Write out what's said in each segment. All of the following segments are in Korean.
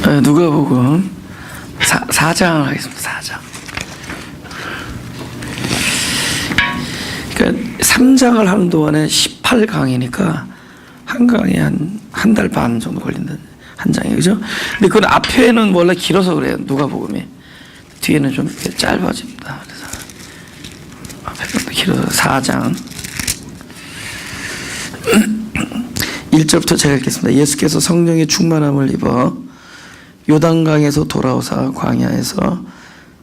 누가복음 4장을 하겠습니다. 4장. 그러니까 3장을 하는 동안에 18강이니까 한 강에 한 달 반 정도 걸린다는 한 장이, 그죠? 근데 그건 앞에는 원래 길어서 그래요. 누가복음이 뒤에는 좀 짧아집니다. 그래서 앞에는 길어서 4장 1절부터 제가 읽겠습니다. 예수께서 성령의 충만함을 입어 요단강에서 돌아오사 광야에서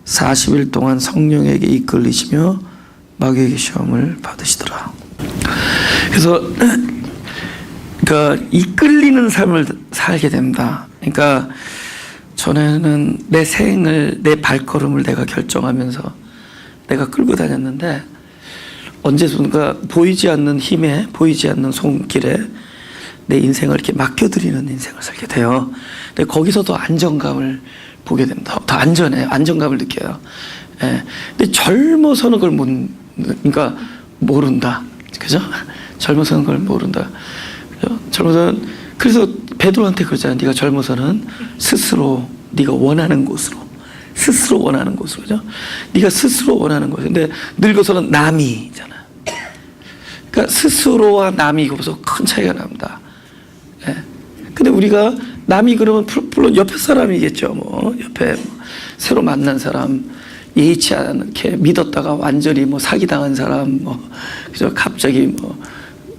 40일 동안 성령에게 이끌리시며 마귀에게 시험을 받으시더라. 그래서 그러니까 이끌리는 삶을 살게 됩니다. 그러니까 전에는 내 생을, 내 발걸음을 내가 결정하면서 내가 끌고 다녔는데 언제선가 보이지 않는 힘에, 보이지 않는 손길에 내 인생을 이렇게 맡겨드리는 인생을 살게 돼요. 근데 거기서 더 안정감을 보게 됩니다. 더 안전해요. 안정감을 느껴요. 예. 근데 젊어서는 그걸 그러니까 모른다. 그죠? 젊어서는 그걸 모른다. 그죠? 젊어서는, 그래서 베드로한테 그러잖아요. 네가 젊어서는 스스로 네가 원하는 곳으로, 스스로 원하는 곳으로, 그죠? 네가 스스로 원하는 곳. 근데 늙어서는 남이잖아. 그러니까 스스로와 남이 거기서 큰 차이가 납니다. 예. 근데 우리가 남이 그러면 물론 옆에 사람이겠죠. 뭐 옆에 뭐 새로 만난 사람, 예의치 않게 믿었다가 완전히 뭐 사기당한 사람, 뭐 그죠? 갑자기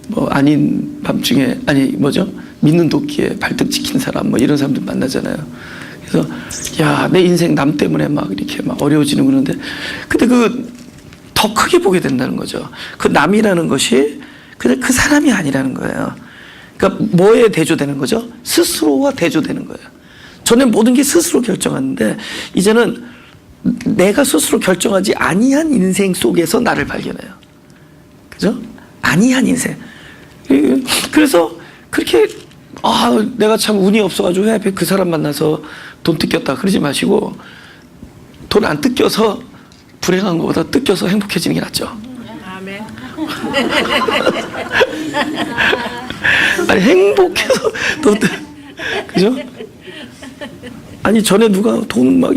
뭐 아닌 밤중에, 아니 뭐죠? 믿는 도끼에 발등 찍힌 사람, 뭐 이런 사람들 만나잖아요. 그래서 야, 내 인생 남 때문에 막 이렇게 막 어려워지는 그런데, 근데 그 더 크게 보게 된다는 거죠. 그 남이라는 것이 그냥 그 사람이 아니라는 거예요. 그러니까 뭐에 대조되는 거죠? 스스로와 대조되는 거예요. 전에 모든 게 스스로 결정하는데 이제는 내가 스스로 결정하지 아니한 인생 속에서 나를 발견해요. 그죠? 아니한 인생. 그래서 그렇게 내가 참 운이 없어가지고 왜 그 사람 만나서 돈 뜯겼다 그러지 마시고, 돈 안 뜯겨서 불행한 것보다 뜯겨서 행복해지는 게 낫죠. 아멘. 아니 행복해서 그죠? 아니 전에 누가 돈 막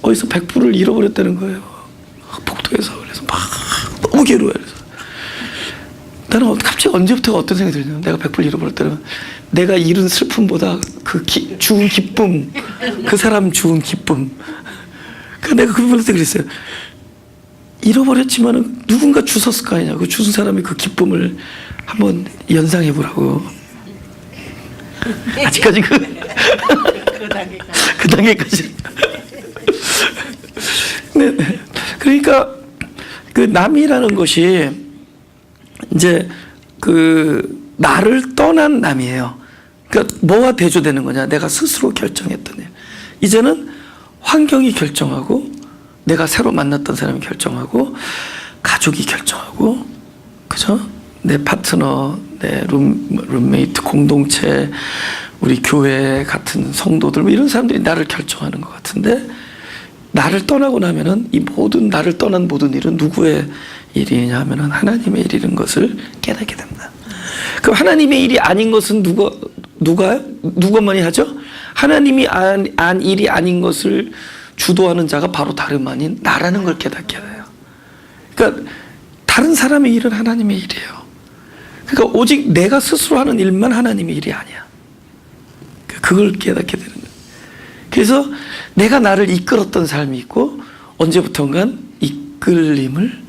어디서 100불을 잃어버렸다는 거예요. 복도에서. 그래서 막 너무 괴로워요. 그래서 나는 갑자기 언제부터 어떤 생각이 들냐면, 내가 100불 잃어버렸다면 내가 잃은 슬픔보다 주운 기쁨, 그 사람 주운 기쁨. 그러니까 내가 그분한테 그랬어요. 잃어버렸지만은 누군가 주웠을 거 아니냐. 그 주운 사람이 그 기쁨을 한번 연상해 보라고. 아직까지 그 단계까지. 네. 그러니까 그 남이라는 것이 이제 그 나를 떠난 남이에요. 그러니까 뭐와 대조되는 거냐? 내가 스스로 결정했던 일. 이제는 환경이 결정하고, 내가 새로 만났던 사람이 결정하고, 가족이 결정하고, 그죠? 내 파트너, 내 룸메이트, 공동체, 우리 교회 같은 성도들, 뭐 이런 사람들이 나를 결정하는 것 같은데, 나를 떠나고 나면은 이 모든, 나를 떠난 모든 일은 누구의 일이냐 하면은 하나님의 일이라는 것을 깨닫게 됩니다. 그럼 하나님의 일이 아닌 것은 누가만이 하죠? 하나님이 안 일이 아닌 것을 주도하는 자가 바로 다름 아닌 나라는 걸 깨닫게 돼요. 그러니까 다른 사람의 일은 하나님의 일이에요. 그러니까 오직 내가 스스로 하는 일만 하나님의 일이 아니야. 그걸 깨닫게 되는 거예요. 그래서 내가 나를 이끌었던 삶이 있고, 언제부턴간 이끌림을,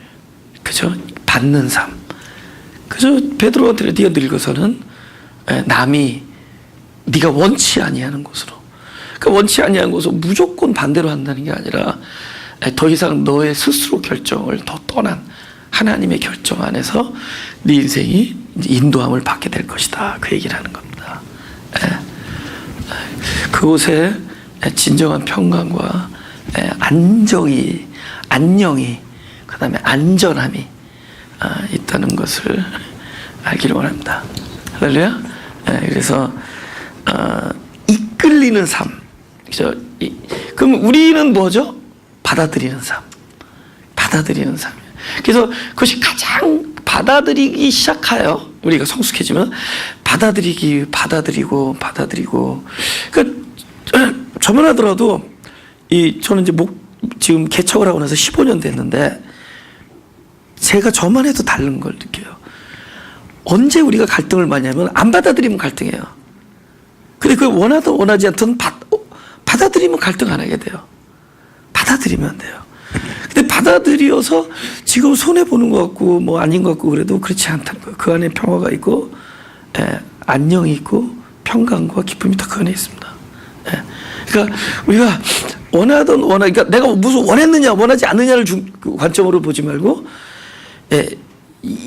그죠? 받는 삶. 그죠? 베드로한테 네가 늙어서는 남이 네가 원치 아니하는 곳으로, 그러니까 원치 아니하는 곳으로 무조건 반대로 한다는 게 아니라 더 이상 너의 스스로 결정을 더 떠난 하나님의 결정 안에서 네 인생이 인도함을 받게 될 것이다. 그 얘기를 하는 겁니다. 그곳에 진정한 평강과 안녕이, 그 다음에 안전함이 있다는 것을 알기를 원합니다. 할렐루야. 그래서 이끌리는 삶. 그죠? 그럼 우리는 뭐죠? 받아들이는 삶. 받아들이는 삶. 그래서 그것이 가장 받아들이기 시작해요. 우리가 성숙해지면 받아들이고. 그러니까 저만 하더라도 저는 이제 지금 개척을 하고 나서 15년 됐는데 제가 저만 해도 다른 걸 느껴요. 언제 우리가 갈등을 많이 하면 안 받아들이면 갈등해요. 근데 그 원하든 원하지 않든 받아들이면 갈등 안 하게 돼요. 받아들이면 안 돼요. 근데 받아들여서 지금 손해보는 것 같고 뭐 아닌 것 같고 그래도 그렇지 않다는 거예요. 그 안에 평화가 있고 안녕이 있고 평강과 기쁨이 다 그 안에 있습니다. 그러니까 우리가 그러니까 내가 무슨 원했느냐 원하지 않느냐를 그 관점으로 보지 말고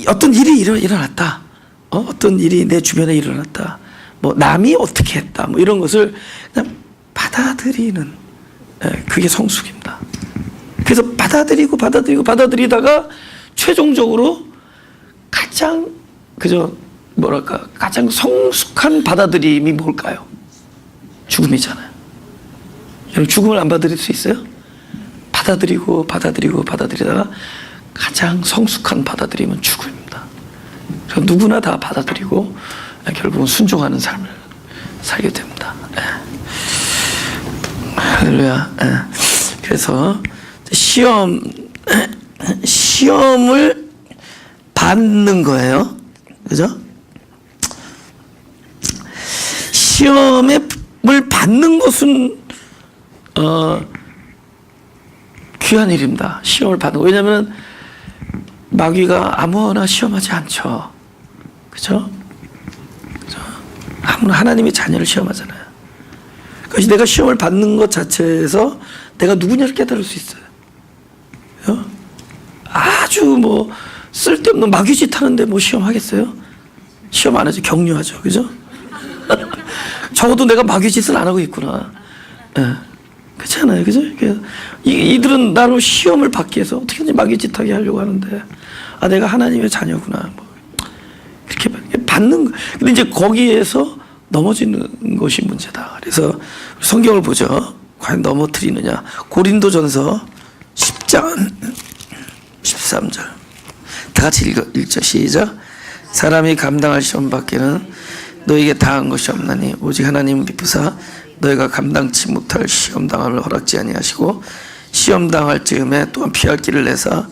어떤 일이 일어났다. 어떤 일이 내 주변에 일어났다. 뭐 남이 어떻게 했다. 뭐 이런 것을 그냥 받아들이는 그게 성숙입니다. 그래서 받아들이다가 최종적으로 가장 가장 성숙한 받아들임이 뭘까요? 죽음이잖아요. 여러분 죽음을 안 받아들일 수 있어요? 받아들이다가 가장 성숙한 받아들임은 죽음입니다. 그래서 누구나 다 받아들이고 결국은 순종하는 삶을 살게 됩니다. 할렐루야. 그래서 시험을 받는 거예요. 그죠? 시험을 받는 것은 귀한 일입니다. 시험을 받는 거. 왜냐하면 마귀가 아무나 시험하지 않죠. 그죠? 아무나 하나님의 자녀를 시험하잖아요. 그래서 내가 시험을 받는 것 자체에서 내가 누구냐를 깨달을 수 있어요. 아주 뭐 쓸데없는 마귀짓 하는데 뭐 시험하겠어요? 시험 안 하죠. 격려하죠. 그죠? 적어도 내가 마귀짓을 안 하고 있구나. 그렇잖아요. 그죠? 이들은 나로 시험을 받기 위해서 어떻게든지 마귀짓하게 하려고 하는데 내가 하나님의 자녀구나. 뭐 이렇게 받는 거. 근데 이제 거기에서 넘어지는 것이 문제다. 그래서 성경을 보죠. 과연 넘어뜨리느냐. 고린도전서 10장 13절 다 같이 읽죠. 시작. 사람이 감당할 시험 밖에는 너에게 당한 것이 없나니 오직 하나님은 미쁘사 너희가 감당치 못할 시험 당함을 허락지 아니하시고 시험 당할 즈음에 또한 피할 길을 내사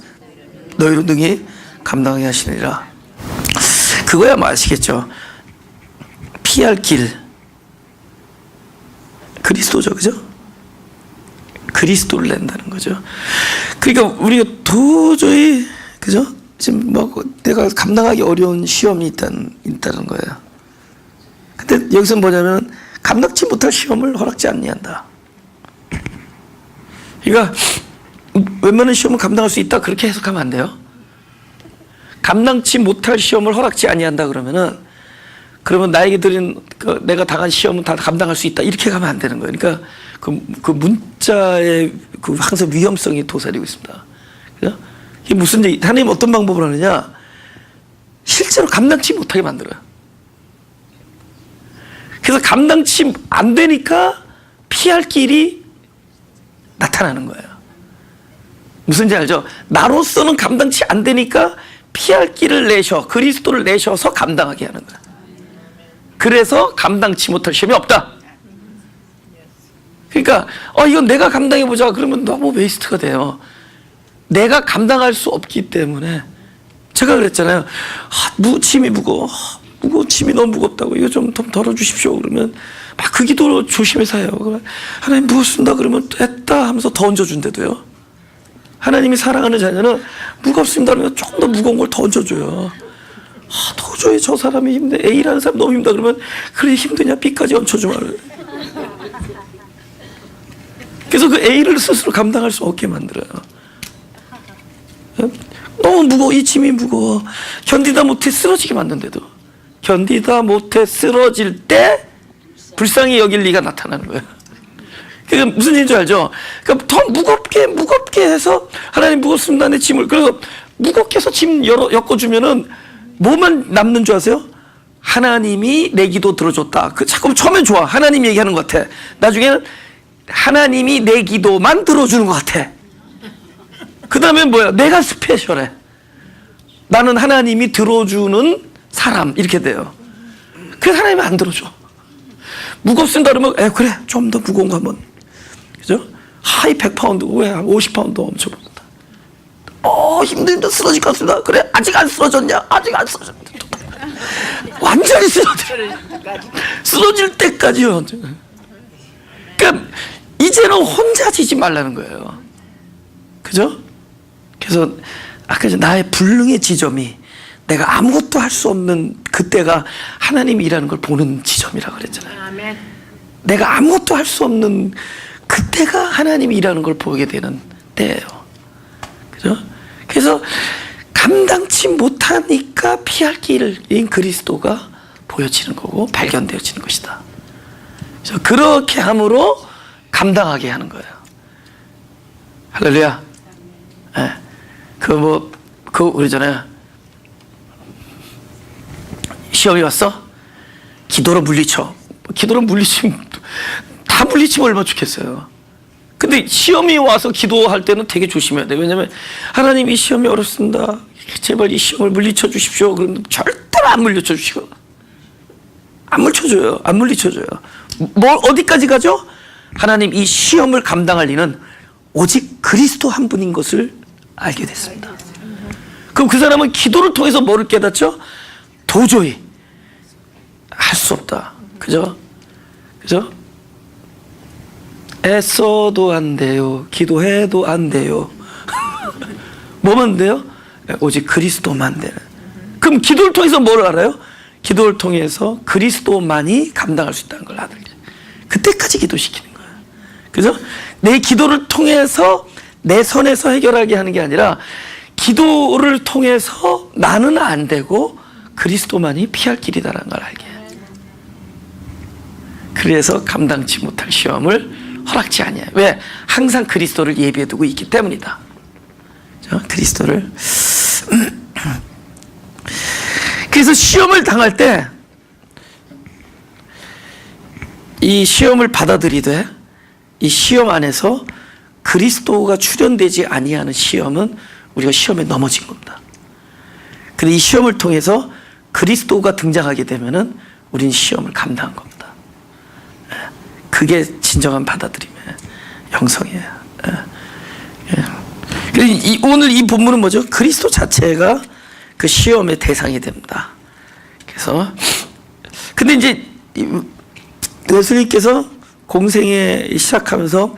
너희로 능히 감당하게 하시느니라. 그거야 뭐 아시겠죠? 피할 길 그리스도죠. 그죠? 그리스도를 낸다는 거죠. 그러니까 우리가 도저히 그죠? 지금 뭐 내가 감당하기 어려운 시험이 있다는 거예요. 근데 여기서 뭐냐면 감당치 못할 시험을 허락지 아니한다. 그러니까 웬만한 시험은 감당할 수 있다 그렇게 해석하면 안 돼요. 감당치 못할 시험을 허락지 아니한다 그러면 나에게 드린 내가 당한 시험은 다 감당할 수 있다 이렇게 가면 안 되는 거예요. 그러니까 그 문자의 항상 위험성이 도사리고 있습니다. 그죠? 이게 무슨 얘기? 하나님 어떤 방법을 하느냐? 실제로 감당치 못하게 만들어요. 그래서 감당치 안 되니까 피할 길이 나타나는 거예요. 무슨지 알죠? 나로서는 감당치 안 되니까 피할 길을 그리스도를 내셔서 감당하게 하는 거예요. 그래서 감당치 못할 시험이 없다. 그러니까 이건 내가 감당해보자 그러면 너무 웨이스트가 돼요. 내가 감당할 수 없기 때문에 제가 그랬잖아요. 짐이 무거워. 짐이 너무 무겁다고 이거 좀 덜어주십시오. 그러면 막 그 기도로 조심해서 해요. 하나님 무겁습니다. 그러면 됐다 하면서 더 얹어준대도요. 하나님이 사랑하는 자녀는 무겁습니다. 그러면 조금 더 무거운 걸 더 얹어줘요. 도저히 저 사람이 힘들어. A라는 사람 너무 힘들다. 그러면 그래 힘드냐? B까지 얹혀주마. 그래서 그 A를 스스로 감당할 수 없게 만들어요. 너무 무거워. 이 짐이 무거워. 견디다 못해 쓰러지게 만든데도 견디다 못해 쓰러질 때 불쌍히 여길 리가 나타나는 거예요. 그러니까 무슨 얘기인 줄 알죠? 그러니까 더 무겁게 해서 하나님 무겁습니다. 내 짐을. 그래서 무겁게 해서 짐 엮어주면은 뭐만 남는 줄 아세요? 하나님이 내 기도 들어줬다. 자꾸 처음엔 좋아. 하나님 얘기하는 것 같아. 나중에는 하나님이 내 기도만 들어주는 것 같아. 그 다음에 뭐야? 내가 스페셜해. 나는 하나님이 들어주는 사람. 이렇게 돼요. 그래서 하나님이 안 들어줘. 무겁습니다 그러면 그래 좀 더 무거운 거 한번, 그죠? 하이 100파운드 왜 50파운드 엄청 무겁다. 힘들다 쓰러질 것 같습니다. 그래 아직 안 쓰러졌냐? 아직 안 쓰러졌냐? 완전히 쓰러질 때까지요. 그러니까 이제는 혼자 지지 말라는 거예요. 그죠? 그래서 아까 나의 불능의 지점이 내가 아무것도 할 수 없는 그때가 하나님이 일하는 걸 보는 지점이라고 그랬잖아요. 아멘. 내가 아무것도 할 수 없는 그때가 하나님이 일하는 걸 보게 되는 때예요. 그죠? 그래서 감당치 못하니까 피할 길인 그리스도가 보여지는 거고 발견되어지는 것이다. 그래서 그렇게 함으로 감당하게 하는 거예요. 할렐루야. 네. 그거 그러잖아요. 시험이 왔어? 기도로 물리쳐. 기도로 물리치면 다 물리치면 얼마나 좋겠어요. 근데 시험이 와서 기도할 때는 되게 조심해야 돼. 왜냐면 하나님 이 시험이 어렵습니다. 제발 이 시험을 물리쳐 주십시오. 그러면 절대로 안 물리쳐 주시고 안 물리쳐줘요. 안 물리쳐줘요. 어디까지 가죠? 하나님 이 시험을 감당할 리는 오직 그리스도 한 분인 것을 알게 됐습니다. 그럼 그 사람은 기도를 통해서 뭐를 깨닫죠? 도저히 할 수 없다. 그죠? 그죠? 애써도 안 돼요. 기도해도 안 돼요. 뭐만 돼요? 오직 그리스도만 되는. 그럼 기도를 통해서 뭘 알아요? 기도를 통해서 그리스도만이 감당할 수 있다는 걸 알아요. 그때까지 기도시키는 거예요. 그죠? 내 기도를 통해서 내 선에서 해결하게 하는 게 아니라 기도를 통해서 나는 안 되고 그리스도만이 피할 길이다라는 걸 알게 해요. 그래서 감당치 못할 시험을 허락지 아니에요. 왜? 항상 그리스도를 예비해 두고 있기 때문이다. 그리스도를. 그래서 시험을 당할 때 이 시험을 받아들이되 이 시험 안에서 그리스도가 출현되지 아니하는 시험은 우리가 시험에 넘어진 겁니다. 근데 이 시험을 통해서 그리스도가 등장하게 되면은 우리는 시험을 감당한 겁니다. 그게 진정한 받아들임의 형성이에요. 오늘 이 본문은 뭐죠? 그리스도 자체가 그 시험의 대상이 됩니다. 그래서 근데 이제 웨슬리께서 공생에 시작하면서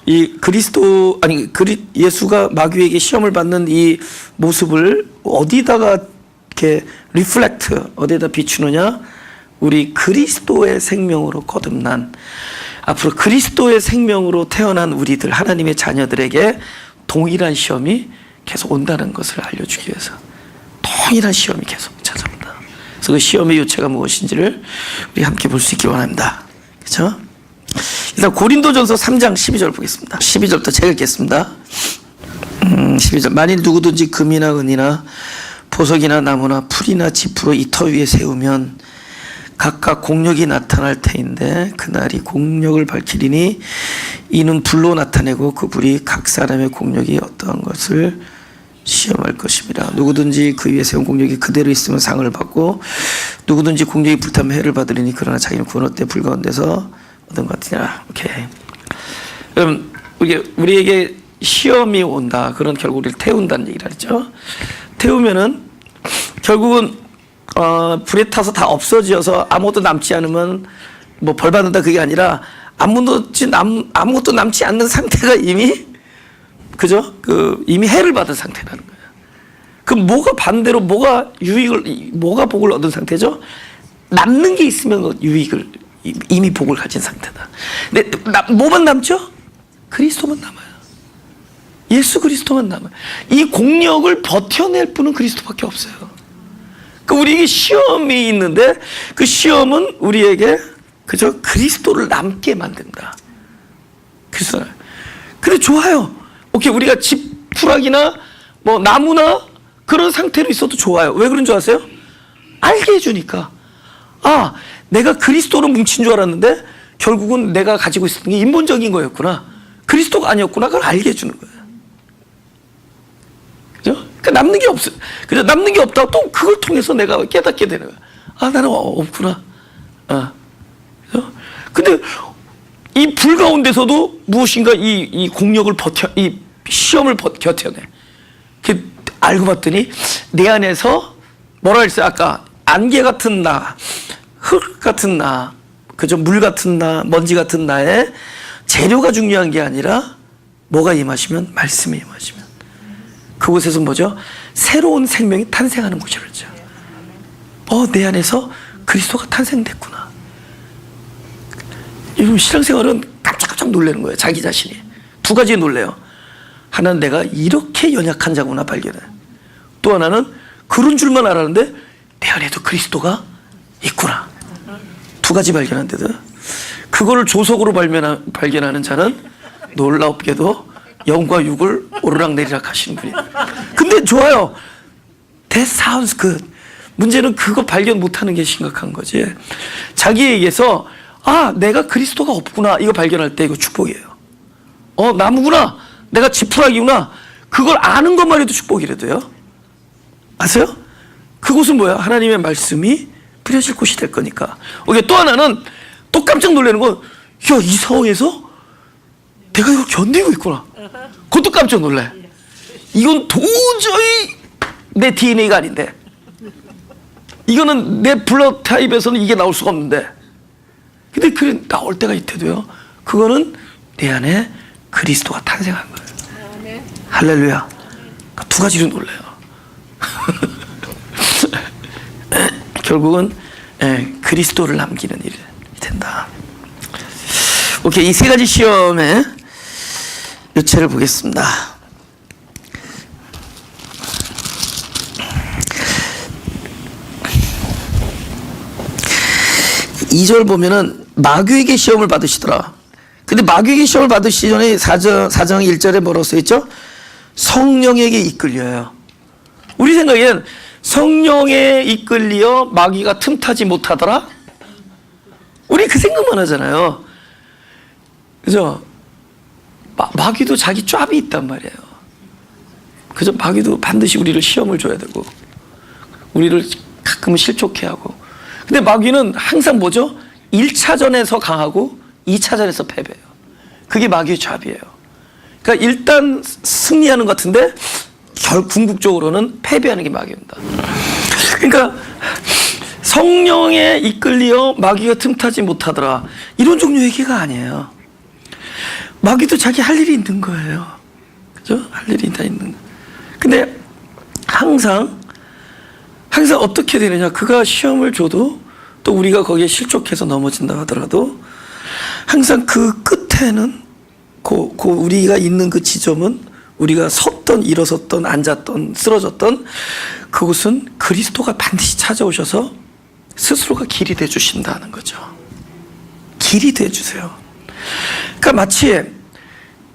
이 예수가 마귀에게 시험을 받는 이 모습을 어디다가 이렇게 리플렉트, 어디에다 비추느냐? 우리 그리스도의 생명으로 거듭난, 앞으로 그리스도의 생명으로 태어난 우리들, 하나님의 자녀들에게 동일한 시험이 계속 온다는 것을 알려주기 위해서 동일한 시험이 계속 찾아온다. 그래서 그 시험의 요체가 무엇인지를 우리 함께 볼 수 있기 원합니다. 그렇죠? 일단 고린도전서 3장 12절 보겠습니다. 12절부터 제가 읽겠습니다. 12절. 만일 누구든지 금이나 은이나 보석이나 나무나 풀이나 지푸로 이 터 위에 세우면 각각 공력이 나타날 터인데 그날이 공력을 밝히리니 이는 불로 나타내고 그 불이 각 사람의 공력이 어떠한 것을 시험할 것입니다. 누구든지 그 위에 세운 공력이 그대로 있으면 상을 받고 누구든지 공력이 불타면 해를 받으리니 그러나 자기는 구원 어때 불 가운데서 얻은 것 같으냐. 오케이. 그럼 우리에게 시험이 온다. 그런 결국 우리를 태운다는 얘기를 하죠. 태우면은 결국은 불에 타서 다 없어져서 아무것도 남지 않으면 뭐 벌 받는다 그게 아니라 아무것도 남지 않는 상태가 이미 그죠? 이미 해를 받은 상태라는 거예요. 그럼 뭐가 반대로 뭐가 복을 얻은 상태죠? 남는 게 있으면 이미 복을 가진 상태다. 근데 뭐만 남죠? 그리스도만 남아요. 예수 그리스도만 남아요. 이 공력을 버텨낼 분은 그리스도밖에 없어요. 우리에게 시험이 있는데 그 시험은 우리에게 그저 그리스도를 남게 만든다. 그래서 근데 좋아요. 오케이, 우리가 지푸라기나 뭐 나무나 그런 상태로 있어도 좋아요. 왜 그런 줄 아세요? 알게 해주니까. 아, 내가 그리스도로 뭉친 줄 알았는데 결국은 내가 가지고 있었던 게 인본적인 거였구나. 그리스도가 아니었구나. 그걸 알게 해주는 거예요. 그죠? 그러니까 남는 게 없어요. 그래서 남는 게 없다고 또 그걸 통해서 내가 깨닫게 되는 거예요. 아, 나는 없구나. 그죠? 근데 이 불 가운데서도 무엇인가 이 공력을 이 시험을 버텨내. 알고 봤더니 내 안에서 뭐라 했어요? 아까 안개 같은 나, 흙 같은 나, 그죠? 물 같은 나, 먼지 같은 나의 재료가 중요한 게 아니라 뭐가 임하시면? 말씀이 임하시면. 그곳에서 뭐죠? 새로운 생명이 탄생하는 곳이랬죠. 내 안에서 그리스도가 탄생됐구나. 여러분, 신앙생활은 깜짝깜짝 놀라는 거예요. 자기 자신이. 두 가지에 놀래요. 하나는 내가 이렇게 연약한 자구나 발견해. 또 하나는 그런 줄만 알았는데 내 안에도 그리스도가 있구나. 두 가지 발견한데도 그거를 조속으로 발견하는 자는 놀랍게도 영과 육을 오르락내리락 하시는 분이에요. 근데 좋아요. That sounds good. 문제는 그거 발견 못하는 게 심각한 거지. 자기에게서 내가 그리스도가 없구나 이거 발견할 때 이거 축복이에요. 나무구나, 내가 지푸라기구나, 그걸 아는 것만 해도 축복이라도요. 아세요? 그곳은 뭐야? 하나님의 말씀이 뿌려질 곳이 될 거니까. 또 하나는 또 깜짝 놀라는 건, 이 상황에서 내가 이걸 견디고 있구나. 그것도 깜짝 놀래. 이건 도저히 내 DNA가 아닌데, 이거는 내 블러드 타입에서는 이게 나올 수가 없는데, 근데 그래 나올 때가 있대도요. 그거는 내 안에 그리스도가 탄생한 거예요. 할렐루야. 두 가지로 놀래요. 결국은 그리스도를 남기는 일이 된다. 오케이, 이 세 가지 시험의 요체를 보겠습니다. 2절 보면은 마귀에게 시험을 받으시더라. 근데 마귀에게 시험을 받으시기 전에 4장 1절에 뭐라고 써있죠? 성령에게 이끌려요. 우리 생각엔 성령에 이끌려 마귀가 틈타지 못하더라? 우리 그 생각만 하잖아요. 그죠? 마귀도 자기 짭이 있단 말이에요. 그죠? 마귀도 반드시 우리를 시험을 줘야 되고, 우리를 가끔은 실족해 하고. 근데 마귀는 항상 뭐죠? 1차전에서 강하고 2차전에서 패배해요. 그게 마귀의 잡이에요. 그러니까 일단 승리하는 것 같은데 궁극적으로는 패배하는 게 마귀입니다. 그러니까 성령에 이끌려 마귀가 틈타지 못하더라, 이런 종류의 얘기가 아니에요. 마귀도 자기 할 일이 있는 거예요. 그죠? 할 일이 다 있는 거예요. 근데 항상 어떻게 되느냐, 그가 시험을 줘도 또 우리가 거기에 실족해서 넘어진다 하더라도 항상 그 끝에는 우리가 있는 그 지점은, 우리가 섰던 일어섰던 앉았던 쓰러졌던 그곳은 그리스도가 반드시 찾아오셔서 스스로가 길이 돼 주신다는 거죠. 길이 돼 주세요. 그러니까 마치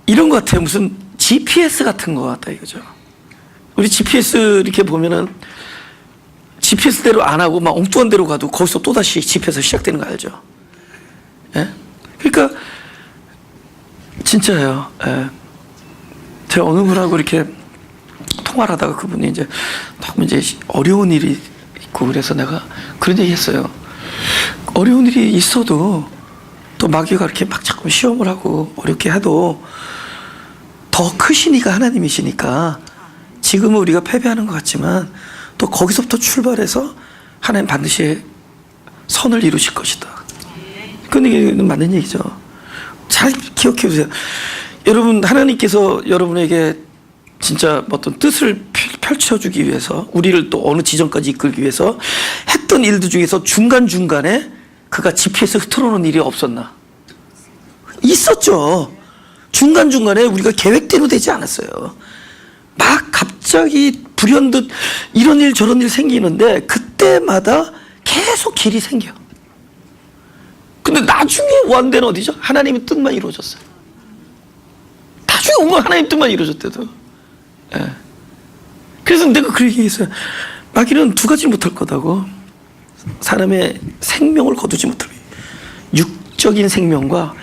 이런 것 같아요. 무슨 GPS 같은 것 같다 이거죠. 우리 GPS 이렇게 보면은 GPS대로 안 하고 막 엉뚱한 데로 가도 거기서 또다시 GPS 시작되는 거 알죠? 예? 그러니까 진짜예요. 예. 제가 어느 분하고 이렇게 통화를 하다가 그분이 이제 너무 이제 어려운 일이 있고 그래서 내가 그런 얘기 했어요. 어려운 일이 있어도 또 마귀가 이렇게 막 자꾸 시험을 하고 어렵게 해도 더 크신 이가 하나님이시니까 지금은 우리가 패배하는 것 같지만 또 거기서부터 출발해서 하나님 반드시 선을 이루실 것이다. 그 얘기는 맞는 얘기죠. 잘 기억해 주세요. 여러분, 하나님께서 여러분에게 진짜 어떤 뜻을 펼쳐주기 위해서, 우리를 또 어느 지점까지 이끌기 위해서 했던 일들 중에서 중간중간에 그가 GPS 틀어놓은 일이 없었나? 있었죠. 중간중간에 우리가 계획대로 되지 않았어요. 막 갑자기 불현듯 이런 일 저런 일 생기는데 그때마다 계속 길이 생겨. 근데 나중에 온 데는 어디죠? 하나님의 뜻만 이루어졌어요. 나중에 온 건 하나님 뜻만 이루어졌대도. 예. 그래서 내가 그 얘기했어요. 마귀는 두 가지 못할 거다고. 사람의 생명을 거두지 못할 거예요. 육적인 생명과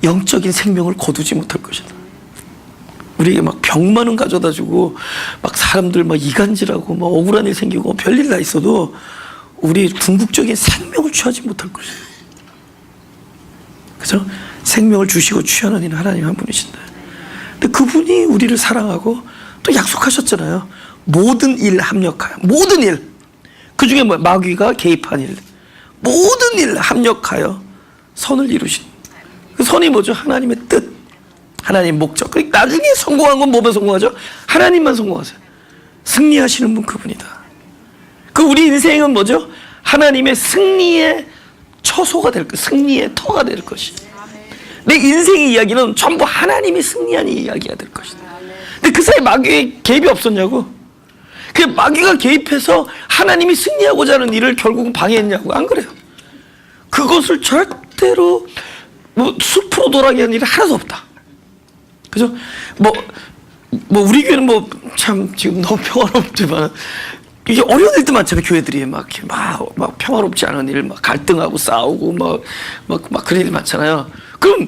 영적인 생명을 거두지 못할 것이다. 우리에게 막 병만은 가져다 주고 막 사람들 막 이간질하고 막 억울한 일 생기고 별일 다 있어도 우리 궁극적인 생명을 취하지 못할 것이다. 그죠? 생명을 주시고 취하는 이는 하나님 한 분이신데, 근데 그분이 우리를 사랑하고 또 약속하셨잖아요. 모든 일 합력하여, 모든 일, 그 중에 뭐 마귀가 개입한 일, 모든 일 합력하여 선을 이루신, 그 선이 뭐죠? 하나님의 뜻, 하나님 목적. 나중에 성공한 건 뭐만 성공하죠? 하나님만 성공하세요. 승리하시는 분 그분이다. 그 우리 인생은 뭐죠? 하나님의 승리의 처소가 될 것, 승리의 터가 될 것이. 내 인생의 이야기는 전부 하나님이 승리한 이야기가 될 것이다. 근데 그 사이에 마귀의 개입이 없었냐고? 그 마귀가 개입해서 하나님이 승리하고자 하는 일을 결국은 방해했냐고? 안 그래요. 그것을 절대로 뭐 숲으로 돌아가게 하는 일이 하나도 없다. 그죠? 뭐 우리 교회는 뭐 참 지금 너무 평화롭지만 이게 어려운 일도 많잖아요. 교회들이 막 평화롭지 않은 일, 막 갈등하고 싸우고 막 그런 일 많잖아요. 그럼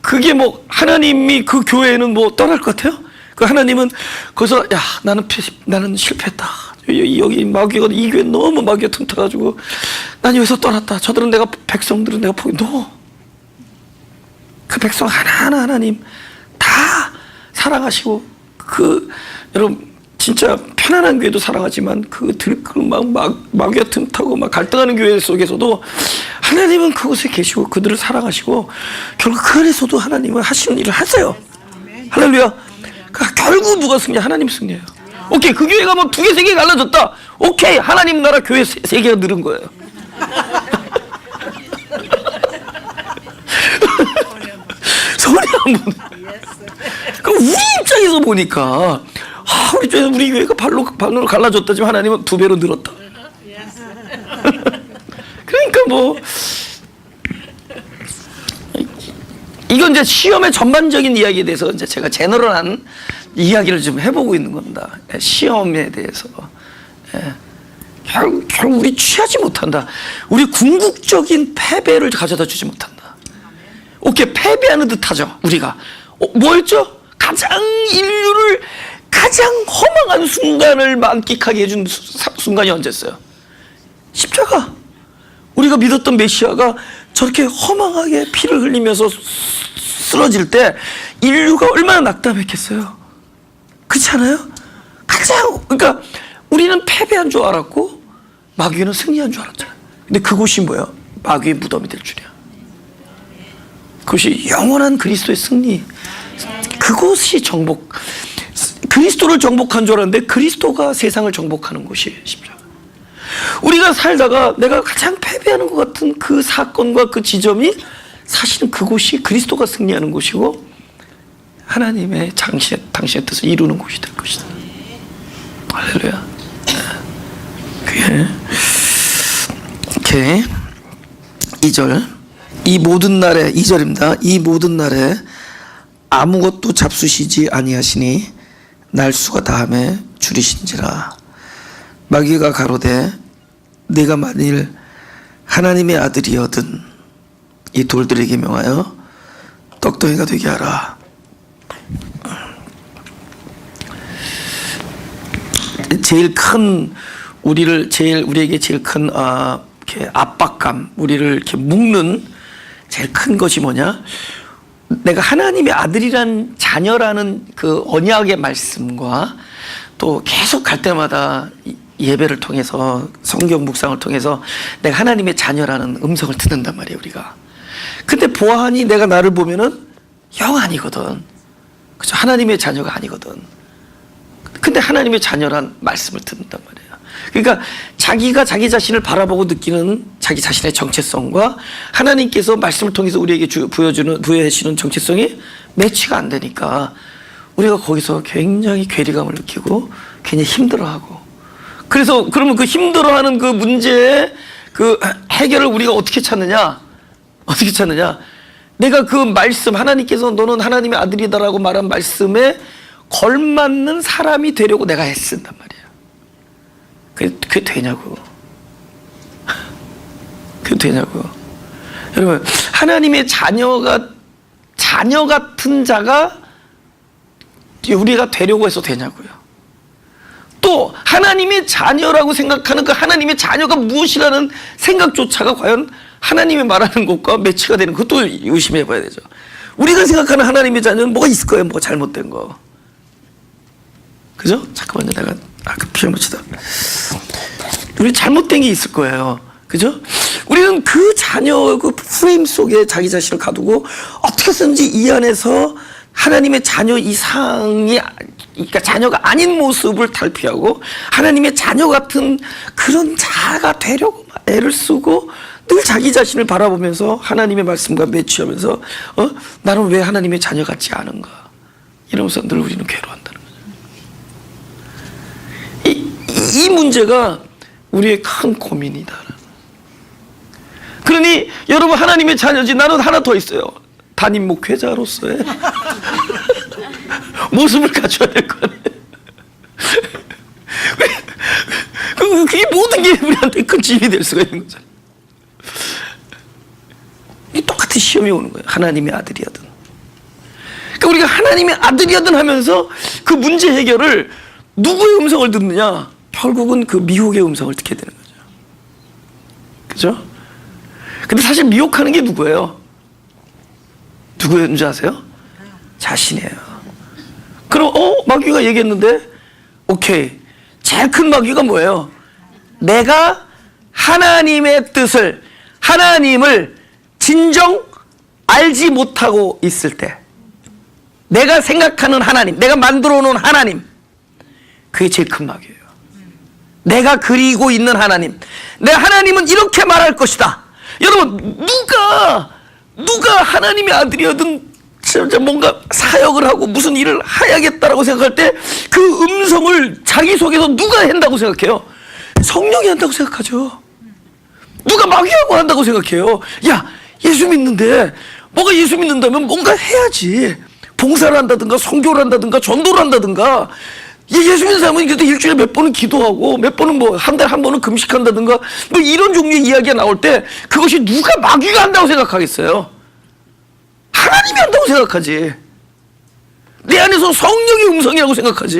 그게 뭐 하나님이 그 교회는 뭐 떠날 것 같아요? 그 하나님은 거기서 야 나는 실패했다. 여기 마귀가 이 교회 너무 마귀가 틈타가지고 난 여기서 떠났다. 저들은 백성들은 내가 포기. 그 백성 하나하나 하나님 다 사랑하시고 여러분 진짜 편안한 교회도 사랑하지만 마귀가 틈타고 막 갈등하는 교회 속에서도 하나님은 그곳에 계시고 그들을 사랑하시고 결국 그래서도 하나님은 하시는 일을 하세요. 할렐루야. 결국 누가 승리해? 하나님 승리해요. 오케이, 그 교회가 뭐 2개, 3개 갈라졌다. 오케이, 하나님 나라 교회 3개가 늘은 거예요. 소리 안 보네. 그럼 우리 입장에서 보니까 우리 교회가 반으로 갈라졌다지만 하나님은 2배로 늘었다. 그러니까 뭐 이건 이제 시험의 전반적인 이야기에 대해서 이제 제가 제너럴한 이야기를 좀 해보고 있는 겁니다. 시험에 대해서. 결국 우리 취하지 못한다. 우리 궁극적인 패배를 가져다 주지 못한다. 오케이, 패배하는 듯하죠. 우리가 뭐였죠? 인류를 가장 허망한 순간을 만끽하게 해준 순간이 언제였어요? 십자가. 우리가 믿었던 메시아가 저렇게 허망하게 피를 흘리면서 쓰러질 때 인류가 얼마나 낙담했겠어요? 그렇지 않아요? 그러니까 우리는 패배한 줄 알았고 마귀는 승리한 줄 알았잖아요. 근데 그곳이 뭐예요? 마귀의 무덤이 될 줄이야. 그것이 영원한 그리스도의 승리. 그것이 그리스도를 정복한 줄 알았는데 그리스도가 세상을 정복하는 곳이 십자가. 우리가 살다가 내가 가장 패배하는 것 같은 그 사건과 그 지점이 사실은 그곳이 그리스도가 승리하는 곳이고 하나님의 당신의 뜻을 이루는 곳이 될 것이다. 할렐루야. 그게 이렇게 2절, 이 모든 날에 2절입니다. 이 모든 날에 아무것도 잡수시지 아니하시니 날수가 다함에 줄이신지라. 마귀가 가로되 네가 만일 하나님의 아들이여든 이 돌들에게 명하여 떡덩이가 되게 하라. 우리에게 제일 큰 이렇게 압박감, 우리를 이렇게 묶는 제일 큰 것이 뭐냐? 내가 하나님의 아들이란 자녀라는 그 언약의 말씀과 또 계속 갈 때마다 예배를 통해서 성경 묵상을 통해서 내가 하나님의 자녀라는 음성을 듣는단 말이에요, 우리가. 근데 보아하니 내가 나를 보면은 영 아니거든. 그죠? 하나님의 자녀가 아니거든. 근데 하나님의 자녀란 말씀을 듣는단 말이에요. 그러니까 자기가 자기 자신을 바라보고 느끼는 자기 자신의 정체성과 하나님께서 말씀을 통해서 우리에게 부여하시는 정체성이 매치가 안 되니까 우리가 거기서 굉장히 괴리감을 느끼고 굉장히 힘들어하고, 그래서 그러면 그 힘들어하는 그 문제의 그 해결을 우리가 어떻게 찾느냐? 내가 그 말씀, 하나님께서 너는 하나님의 아들이다라고 말한 말씀에 걸맞는 사람이 되려고 내가 애쓴단 말이에요. 그게 되냐고. 그게 되냐고. 여러분, 하나님의 자녀 같은 자가 우리가 되려고 해서 되냐고요. 또 또 하나님의 자녀라고 생각하는 그 하나님의 자녀가 무엇이라는 생각조차가 과연 하나님이 말하는 것과 매치가 되는 것도 의심해 봐야 되죠. 우리가 생각하는 하나님의 자녀는 뭐가 있을 거예요. 뭐가 잘못된 거. 그죠? 잠깐만요. 내가 아까 피아노 치다. 우리 잘못된 게 있을 거예요. 그죠? 우리는 그 자녀 그 프레임 속에 자기 자신을 가두고 어떻게든지 이 안에서 하나님의 자녀 이상이, 그러니까 자녀가 아닌 모습을 탈피하고 하나님의 자녀 같은 그런 자아가 되려고 애를 쓰고 늘 자기 자신을 바라보면서 하나님의 말씀과 매치하면서 나는 왜 하나님의 자녀 같지 않은가 이러면서 늘 우리는 괴로워한다는 거죠. 이 문제가 우리의 큰 고민이다. 그러니 여러분 하나님의 자녀지 나는 하나 더 있어요. 담임 목회자로서의 모습을 갖춰야 될 거 아니에요. 그게 모든 게 우리한테 큰 짐이 될 수가 있는 거죠. 똑같은 시험이 오는 거예요. 하나님의 아들이야든. 그러니까 우리가 하나님의 아들이야든 하면서 그 문제 해결을 누구의 음성을 듣느냐? 결국은 그 미혹의 음성을 듣게 되는 거죠. 그죠? 근데 사실 미혹하는 게 누구예요? 누구였는지 아세요? 자신이에요. 그럼 마귀가 얘기했는데 오케이. 제일 큰 마귀가 뭐예요? 내가 하나님의 뜻을, 하나님을 진정 알지 못하고 있을 때 내가 생각하는 하나님, 내가 만들어 놓은 하나님, 그게 제일 큰 마귀예요. 내가 그리고 있는 하나님, 내 하나님은 이렇게 말할 것이다. 여러분 누가 하나님의 아들이어든 진짜 뭔가 사역을 하고 무슨 일을 해야겠다라고 생각할 때 그 음성을 자기 속에서 누가 한다고 생각해요? 성령이 한다고 생각하죠. 누가 마귀하고 한다고 생각해요. 야, 예수 믿는데 뭐가 예수 믿는다면 뭔가 해야지. 봉사를 한다든가 선교를 한다든가 전도를 한다든가. 예수 믿는 사람은 그래도 일주일에 몇 번은 기도하고 몇 번은 뭐 한 달에 한 번은 금식한다든가 뭐 이런 종류의 이야기가 나올 때 그것이 누가 마귀가 한다고 생각하겠어요? 하나님이 한다고 생각하지. 내 안에서 성령의 음성이라고 생각하지.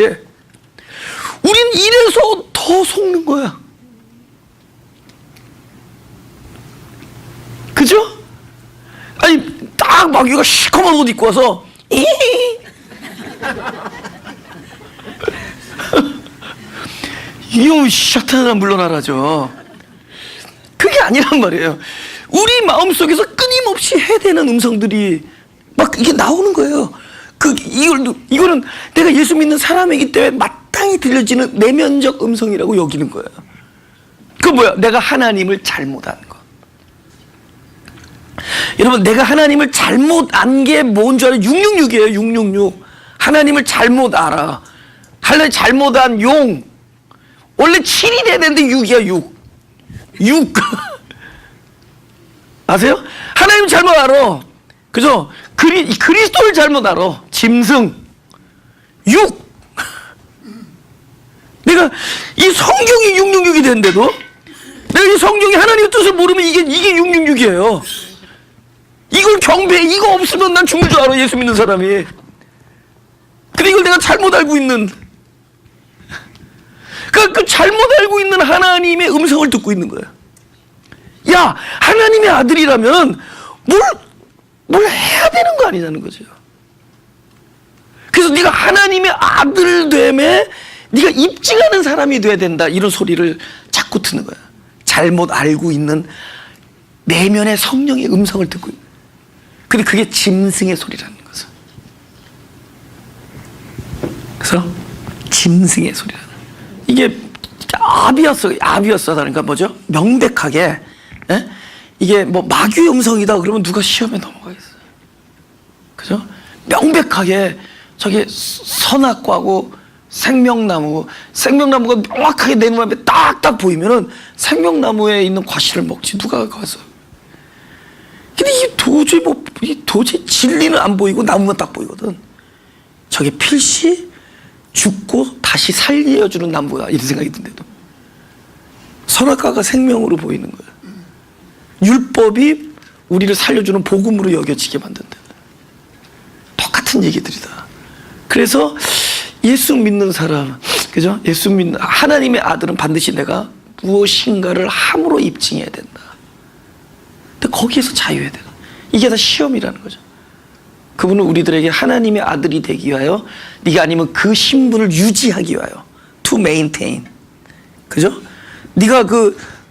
우린 이래서 더 속는 거야. 그죠? 아니 딱 마귀가 시커먼 옷 입고 와서 이놈 샤탄아 물러나라죠. 그게 아니란 말이에요. 우리 마음속에서 끊임없이 해대는 음성들이 막 이게 나오는 거예요. 이거는 내가 예수 믿는 사람이기 때문에 마땅히 들려지는 내면적 음성이라고 여기는 거예요. 그 뭐야? 내가 하나님을 잘못 안 거. 여러분 내가 하나님을 잘못 안 게 뭔 줄 알아요? 666이에요. 666. 하나님을 잘못 알아. 하나님 잘못 안 용. 원래 7이 돼야 되는데 6이야 6. 아세요? 하나님 잘못 알아. 그죠? 그리스도를 잘못 알아. 짐승 6. 내가 이 성경이 666이 되는데도 내가 이 성경이 하나님의 뜻을 모르면 이게 666이에요. 이걸 경배해. 이거 없으면 난 죽는 줄 알아. 예수 믿는 사람이. 근데 이걸 내가 잘못 알고 있는, 그 잘못 알고 있는 하나님의 음성을 듣고 있는 거야. 야, 하나님의 아들이라면 뭘 해야 되는 거 아니냐는 거죠. 그래서 네가 하나님의 아들 됨에 네가 입증하는 사람이 돼야 된다. 이런 소리를 자꾸 듣는 거야. 잘못 알고 있는 내면의 성령의 음성을 듣고 있는. 근데 그게 짐승의 소리라는 거죠. 그래서 짐승의 소리라는. 이게 아비였어. 그러니까 뭐죠? 명백하게. 에? 이게 뭐 마귀의 음성이다 그러면 누가 시험에 넘어가겠어요. 그죠? 명백하게 저게 선악과고 생명나무가 명확하게 내 눈앞에 딱딱 보이면은 생명나무에 있는 과실을 먹지 누가 가서. 근데 이게 도저히 진리는 안 보이고 나무만 딱 보이거든. 저게 필시 죽고 다시 살려주는 나무가 이런 생각이 든대도 선악과가 생명으로 보이는 거야. 율법이 우리를 살려주는 복음으로 여겨지게 만든다. 똑같은 얘기들이다. 그래서 예수 믿는 사람, 그죠? 예수 믿는 하나님의 아들은 반드시 내가 무엇인가를 함으로 입증해야 된다. 근데 거기에서 자유해야 된다. 이게 다 시험이라는 거죠. 그분은 우리들에게 하나님의 아들이 되기 위하여, 네가 아니면 그 신분을 유지하기 위하여, to maintain, 그죠? 네가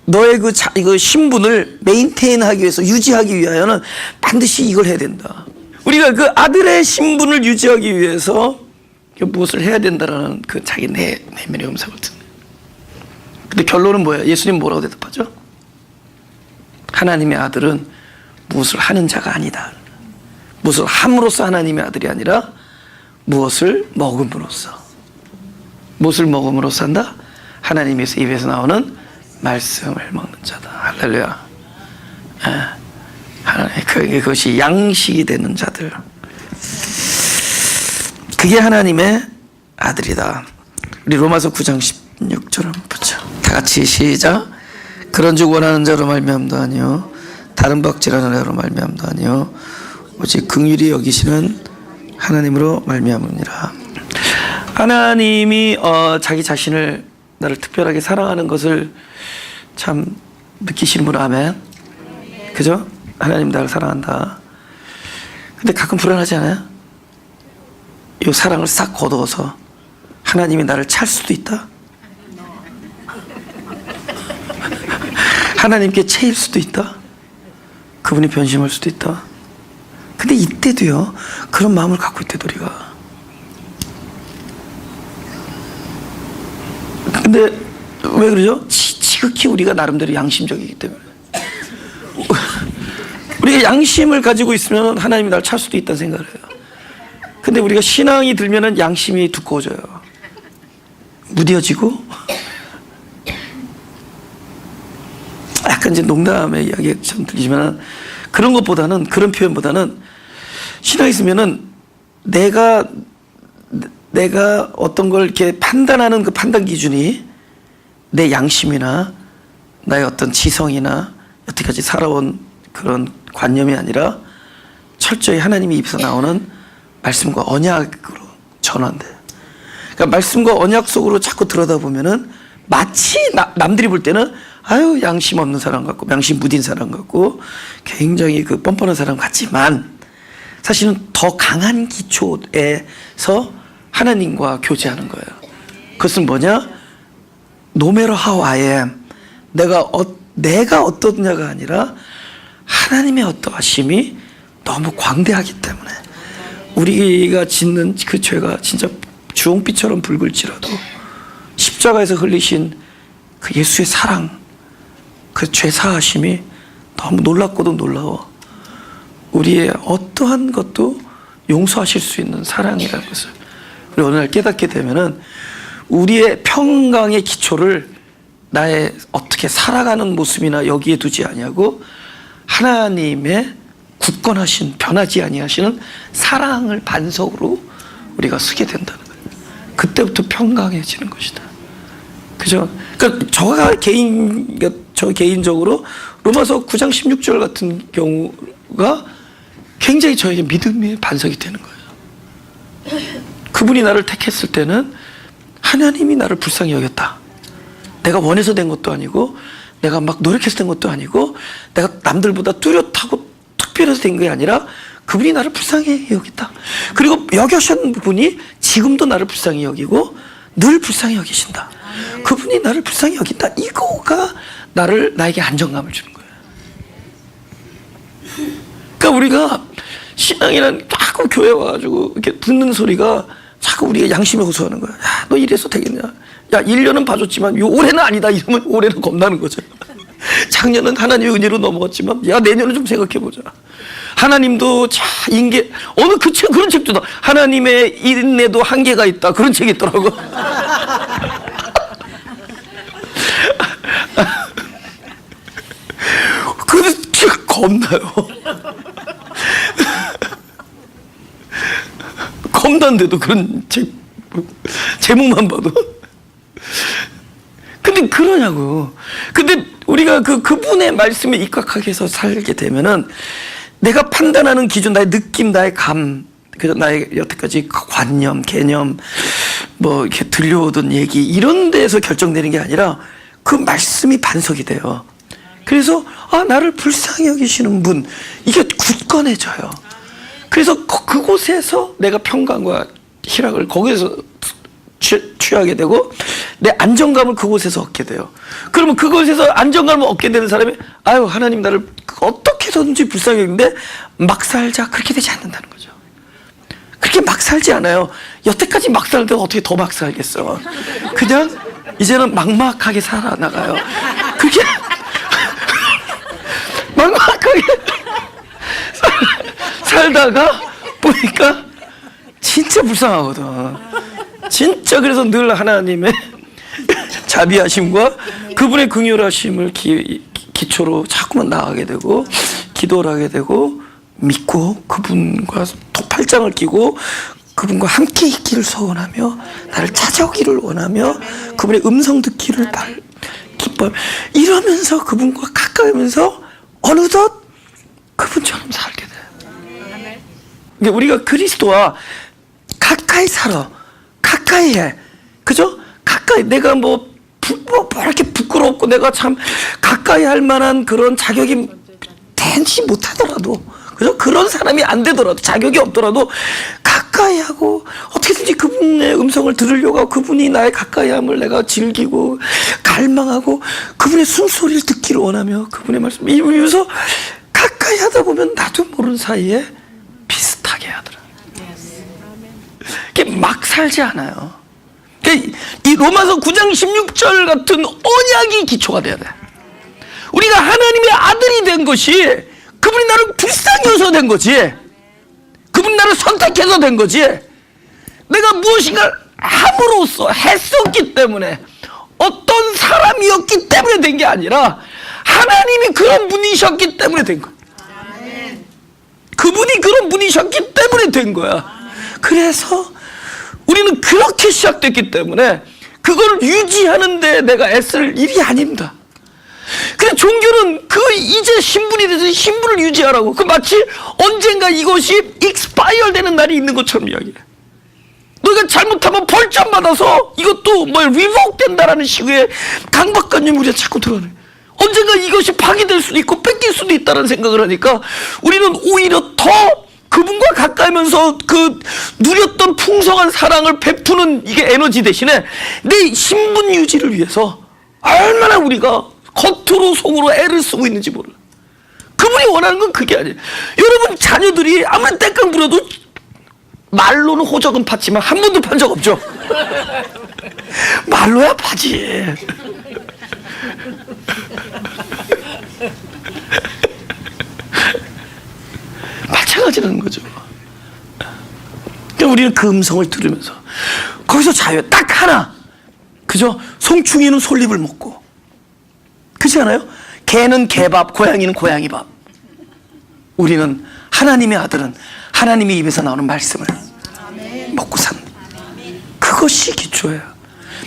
너의 그 신분을 메인테인하기 위해서, 유지하기 위하여는 반드시 이걸 해야 된다. 우리가 그 아들의 신분을 유지하기 위해서 무엇을 해야 된다라는 그 자기 내면의 음성을 듣는. 근데 결론은 뭐예요? 예수님 뭐라고 대답하죠? 하나님의 아들은 무엇을 하는 자가 아니다. 무엇을 함으로써 하나님의 아들이 아니라 무엇을 먹음으로써. 무엇을 먹음으로써 한다? 하나님의 입에서 나오는 말씀을 먹는 자다. 할렐루야. 그것이 양식이 되는 자들. 그게 하나님의 아들이다. 우리 로마서 9장 16절 한번 보죠. 다 같이 시작. 그런즉 원하는 자로 말미암도 아니요 다른 박질하는 자로 말미암도 아니요 오직 긍휼히 여기시는 하나님으로 말미암으니라. 하나님이 자기 자신을, 나를 특별하게 사랑하는 것을 참 느끼시는 분, 아멘. 그죠? 하나님 나를 사랑한다. 근데 가끔 불안하지 않아요? 이 사랑을 싹 거두어서 하나님이 나를 찰 수도 있다. 하나님께 채일 수도 있다. 그분이 변심할 수도 있다. 근데 이때도요, 그런 마음을 갖고 있대도 우리가. 근데 왜 그러죠? 지극히 우리가 나름대로 양심적이기 때문에. 우리가 양심을 가지고 있으면 하나님이 나를 찰 수도 있다는 생각을 해요. 근데 우리가 신앙이 들면은 양심이 두꺼워져요. 무뎌지고. 약간 이제 농담의 이야기가 좀 들리지만, 그런 것보다는, 그런 표현보다는 신앙이 있으면은 내가 어떤 걸 이렇게 판단하는 그 판단 기준이 내 양심이나 나의 어떤 지성이나 여태까지 살아온 그런 관념이 아니라 철저히 하나님의 입에서 나오는 말씀과 언약으로 전환돼요. 그러니까 말씀과 언약 속으로 자꾸 들여다보면은 마치 남들이 볼 때는 아유 양심 없는 사람 같고 양심 무딘 사람 같고 굉장히 그 뻔뻔한 사람 같지만, 사실은 더 강한 기초에서 하나님과 교제하는 거예요. 그것은 뭐냐? No matter how I am, 내가 어떠냐가 아니라 하나님의 어떠하심이 너무 광대하기 때문에 우리가 짓는 그 죄가 진짜 주홍빛처럼 붉을지라도 십자가에서 흘리신 그 예수의 사랑, 그 죄 사하심이 너무 놀랍고도 놀라워 우리의 어떠한 것도 용서하실 수 있는 사랑이라는 것을 우리 어느 날 깨닫게 되면은 우리의 평강의 기초를 나의 어떻게 살아가는 모습이나 여기에 두지 아니하고 하나님의 굳건하신, 변하지 아니하시는 사랑을 반석으로 우리가 쓰게 된다는 거예요. 그때부터 평강해지는 것이다. 그죠? 그러니까 저 개인적으로 로마서 9장 16절 같은 경우가 굉장히 저에게 믿음의 반석이 되는 거예요. 그분이 나를 택했을 때는 하나님이 나를 불쌍히 여겼다. 내가 원해서 된 것도 아니고 내가 막 노력해서 된 것도 아니고 내가 남들보다 뚜렷하고 특별해서 된 게 아니라 그분이 나를 불쌍히 여겼다. 그리고 여겨신 분이 지금도 나를 불쌍히 여기고 늘 불쌍히 여기신다. 그분이 나를 불쌍히 여긴다. 이거가 나에게 안정감을 주는 거예요. 그러니까 우리가 신앙이란 자꾸 교회 와가지고 이렇게 듣는 소리가 자꾸 우리가 양심에 호소하는 거야. 야, 너 이래서 되겠냐? 야, 1년은 봐줬지만 올해는 아니다. 이러면 올해는 겁나는 거죠. 작년은 하나님의 은혜로 넘어갔지만 야, 내년은 좀 생각해보자. 하나님도 어느 그런 책도 나. 하나님의 인내도 한계가 있다. 그런 책이 있더라고. 그래서 겁나요. 겁난데도 그런 책 제목만 봐도. 근데 그러냐고. 근데 우리가 그분의 말씀에 입각하게 해서 살게 되면은 내가 판단하는 기준, 나의 느낌, 나의 감, 나의 여태까지 관념, 개념, 뭐 이렇게 들려오던 얘기 이런 데에서 결정되는 게 아니라 그 말씀이 반석이 돼요. 그래서 나를 불쌍히 여기시는 분, 이게 굳건해져요. 그래서 그곳에서 내가 평강과 희락을 거기에서 취하게 되고 내 안정감을 그곳에서 얻게 돼요. 그러면 그곳에서 안정감을 얻게 되는 사람이 하나님 나를 어떻게 해서든지 불쌍히 여기는데 막 살자, 그렇게 되지 않는다는 거죠. 그렇게 막 살지 않아요. 여태까지 막 살때 어떻게 더 막 살겠어. 그냥 이제는 막막하게 살아나가요. 그게 막막하게 살다가 보니까 진짜 불쌍하거든. 진짜. 그래서 늘 하나님의 자비하심과 그분의 긍휼하심을 기초로 자꾸만 나아가게 되고 기도를 하게 되고 믿고 그분과 팔짱을 끼고 그분과 함께 있기를 소원하며 나를 찾아오기를 원하며 그분의 음성 듣기를 기뻐 이러면서 그분과 가까이면서 어느덧 그분처럼 살게 돼요. 그러니까 우리가 그리스도와 가까이 살아, 가까이 해, 그죠? 가까이. 내가 뭐 이렇게 부끄럽고 내가 참 가까이 할 만한 그런 자격이 되지 못하더라도, 그죠? 그런 사람이 안 되더라도, 자격이 없더라도 가까이 하고 어떻게든지 그분의 음성을 들으려고 하고 그분이 나의 가까이함을 내가 즐기고 갈망하고 그분의 숨소리를 듣기를 원하며 그분의 말씀 이러면서 가까이 하다 보면 나도 모르는 사이에 비슷하게 하더라. 막 살지 않아요. 이 로마서 9장 16절 같은 언약이 기초가 돼야 돼. 우리가 하나님의 아들이 된 것이 그분이 나를 불쌍히 여서 된 거지. 그분이 나를 선택해서 된 거지. 내가 무엇인가를 함으로써 했었기 때문에, 어떤 사람이었기 때문에 된 게 아니라 하나님이 그런 분이셨기 때문에 된 거야. 그분이 그런 분이셨기 때문에 된 거야. 그래서 우리는 그렇게 시작됐기 때문에 그걸 유지하는데 내가 애쓸 일이 아닙니다. 근데 종교는 이제 신분이 돼서 신분을 유지하라고, 마치 언젠가 이것이 익스파이어 되는 날이 있는 것처럼 이야기해. 너희가 잘못하면 벌점 받아서 이것도 리보크 된다라는 식의 강박관념이 우리가 자꾸 들어가네. 언젠가 이것이 파기될 수도 있고 뺏길 수도 있다는 생각을 하니까 우리는 오히려 더 그분과 가까이면서 누렸던 풍성한 사랑을 베푸는 이게 에너지 대신에 내 신분 유지를 위해서 얼마나 우리가 겉으로 속으로 애를 쓰고 있는지 몰라. 그분이 원하는 건 그게 아니에요. 여러분 자녀들이 아무리 땡깡 부려도 말로는 호적은 팠지만 한 번도 판 적 없죠. 말로야 파지. 마찬가지라는 거죠. 그러니까 우리는 그 음성을 들으면서 거기서 자유해. 딱 하나, 그죠? 송충이는 솔잎을 먹고, 그렇지 않아요? 개는 개밥, 고양이는 고양이밥. 우리는 하나님의 아들은 하나님의 입에서 나오는 말씀을 먹고 삽니다. 그것이 기초예요.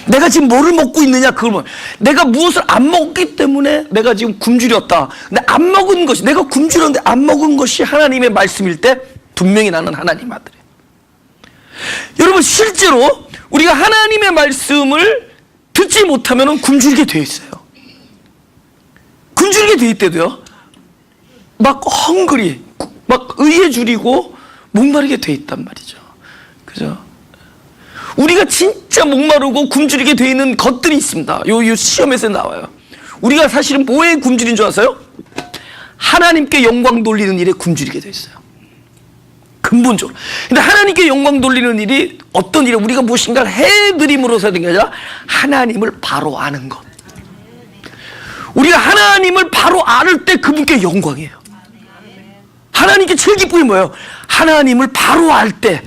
내가 지금 뭐를 먹고 있느냐, 그걸 내가 무엇을 안 먹기 때문에 내가 지금 굶주렸다. 근데 안 먹은 것이, 내가 굶주렸는데 안 먹은 것이 하나님의 말씀일 때 분명히 나는 하나님 아들이에요. 여러분 실제로 우리가 하나님의 말씀을 듣지 못하면 굶주리게 되어 있어요. 굶주리게 되어 있대도요, 막 헝그리, 막 의에 줄이고 목마르게 되어 있단 말이죠. 그죠? 우리가 진짜 목마르고 굶주리게 되어 있는 것들이 있습니다. 요 시험에서 나와요. 우리가 사실은 뭐에 굶주린 줄 아세요? 하나님께 영광 돌리는 일에 굶주리게 되어 있어요. 근본적으로. 근데 하나님께 영광 돌리는 일이 어떤 일이에요? 우리가 무엇인가를 해드림으로써 된 게 아니라 하나님을 바로 아는 것. 우리가 하나님을 바로 알을 때 그분께 영광이에요. 하나님께 제일 기쁨이 뭐예요? 하나님을 바로 알 때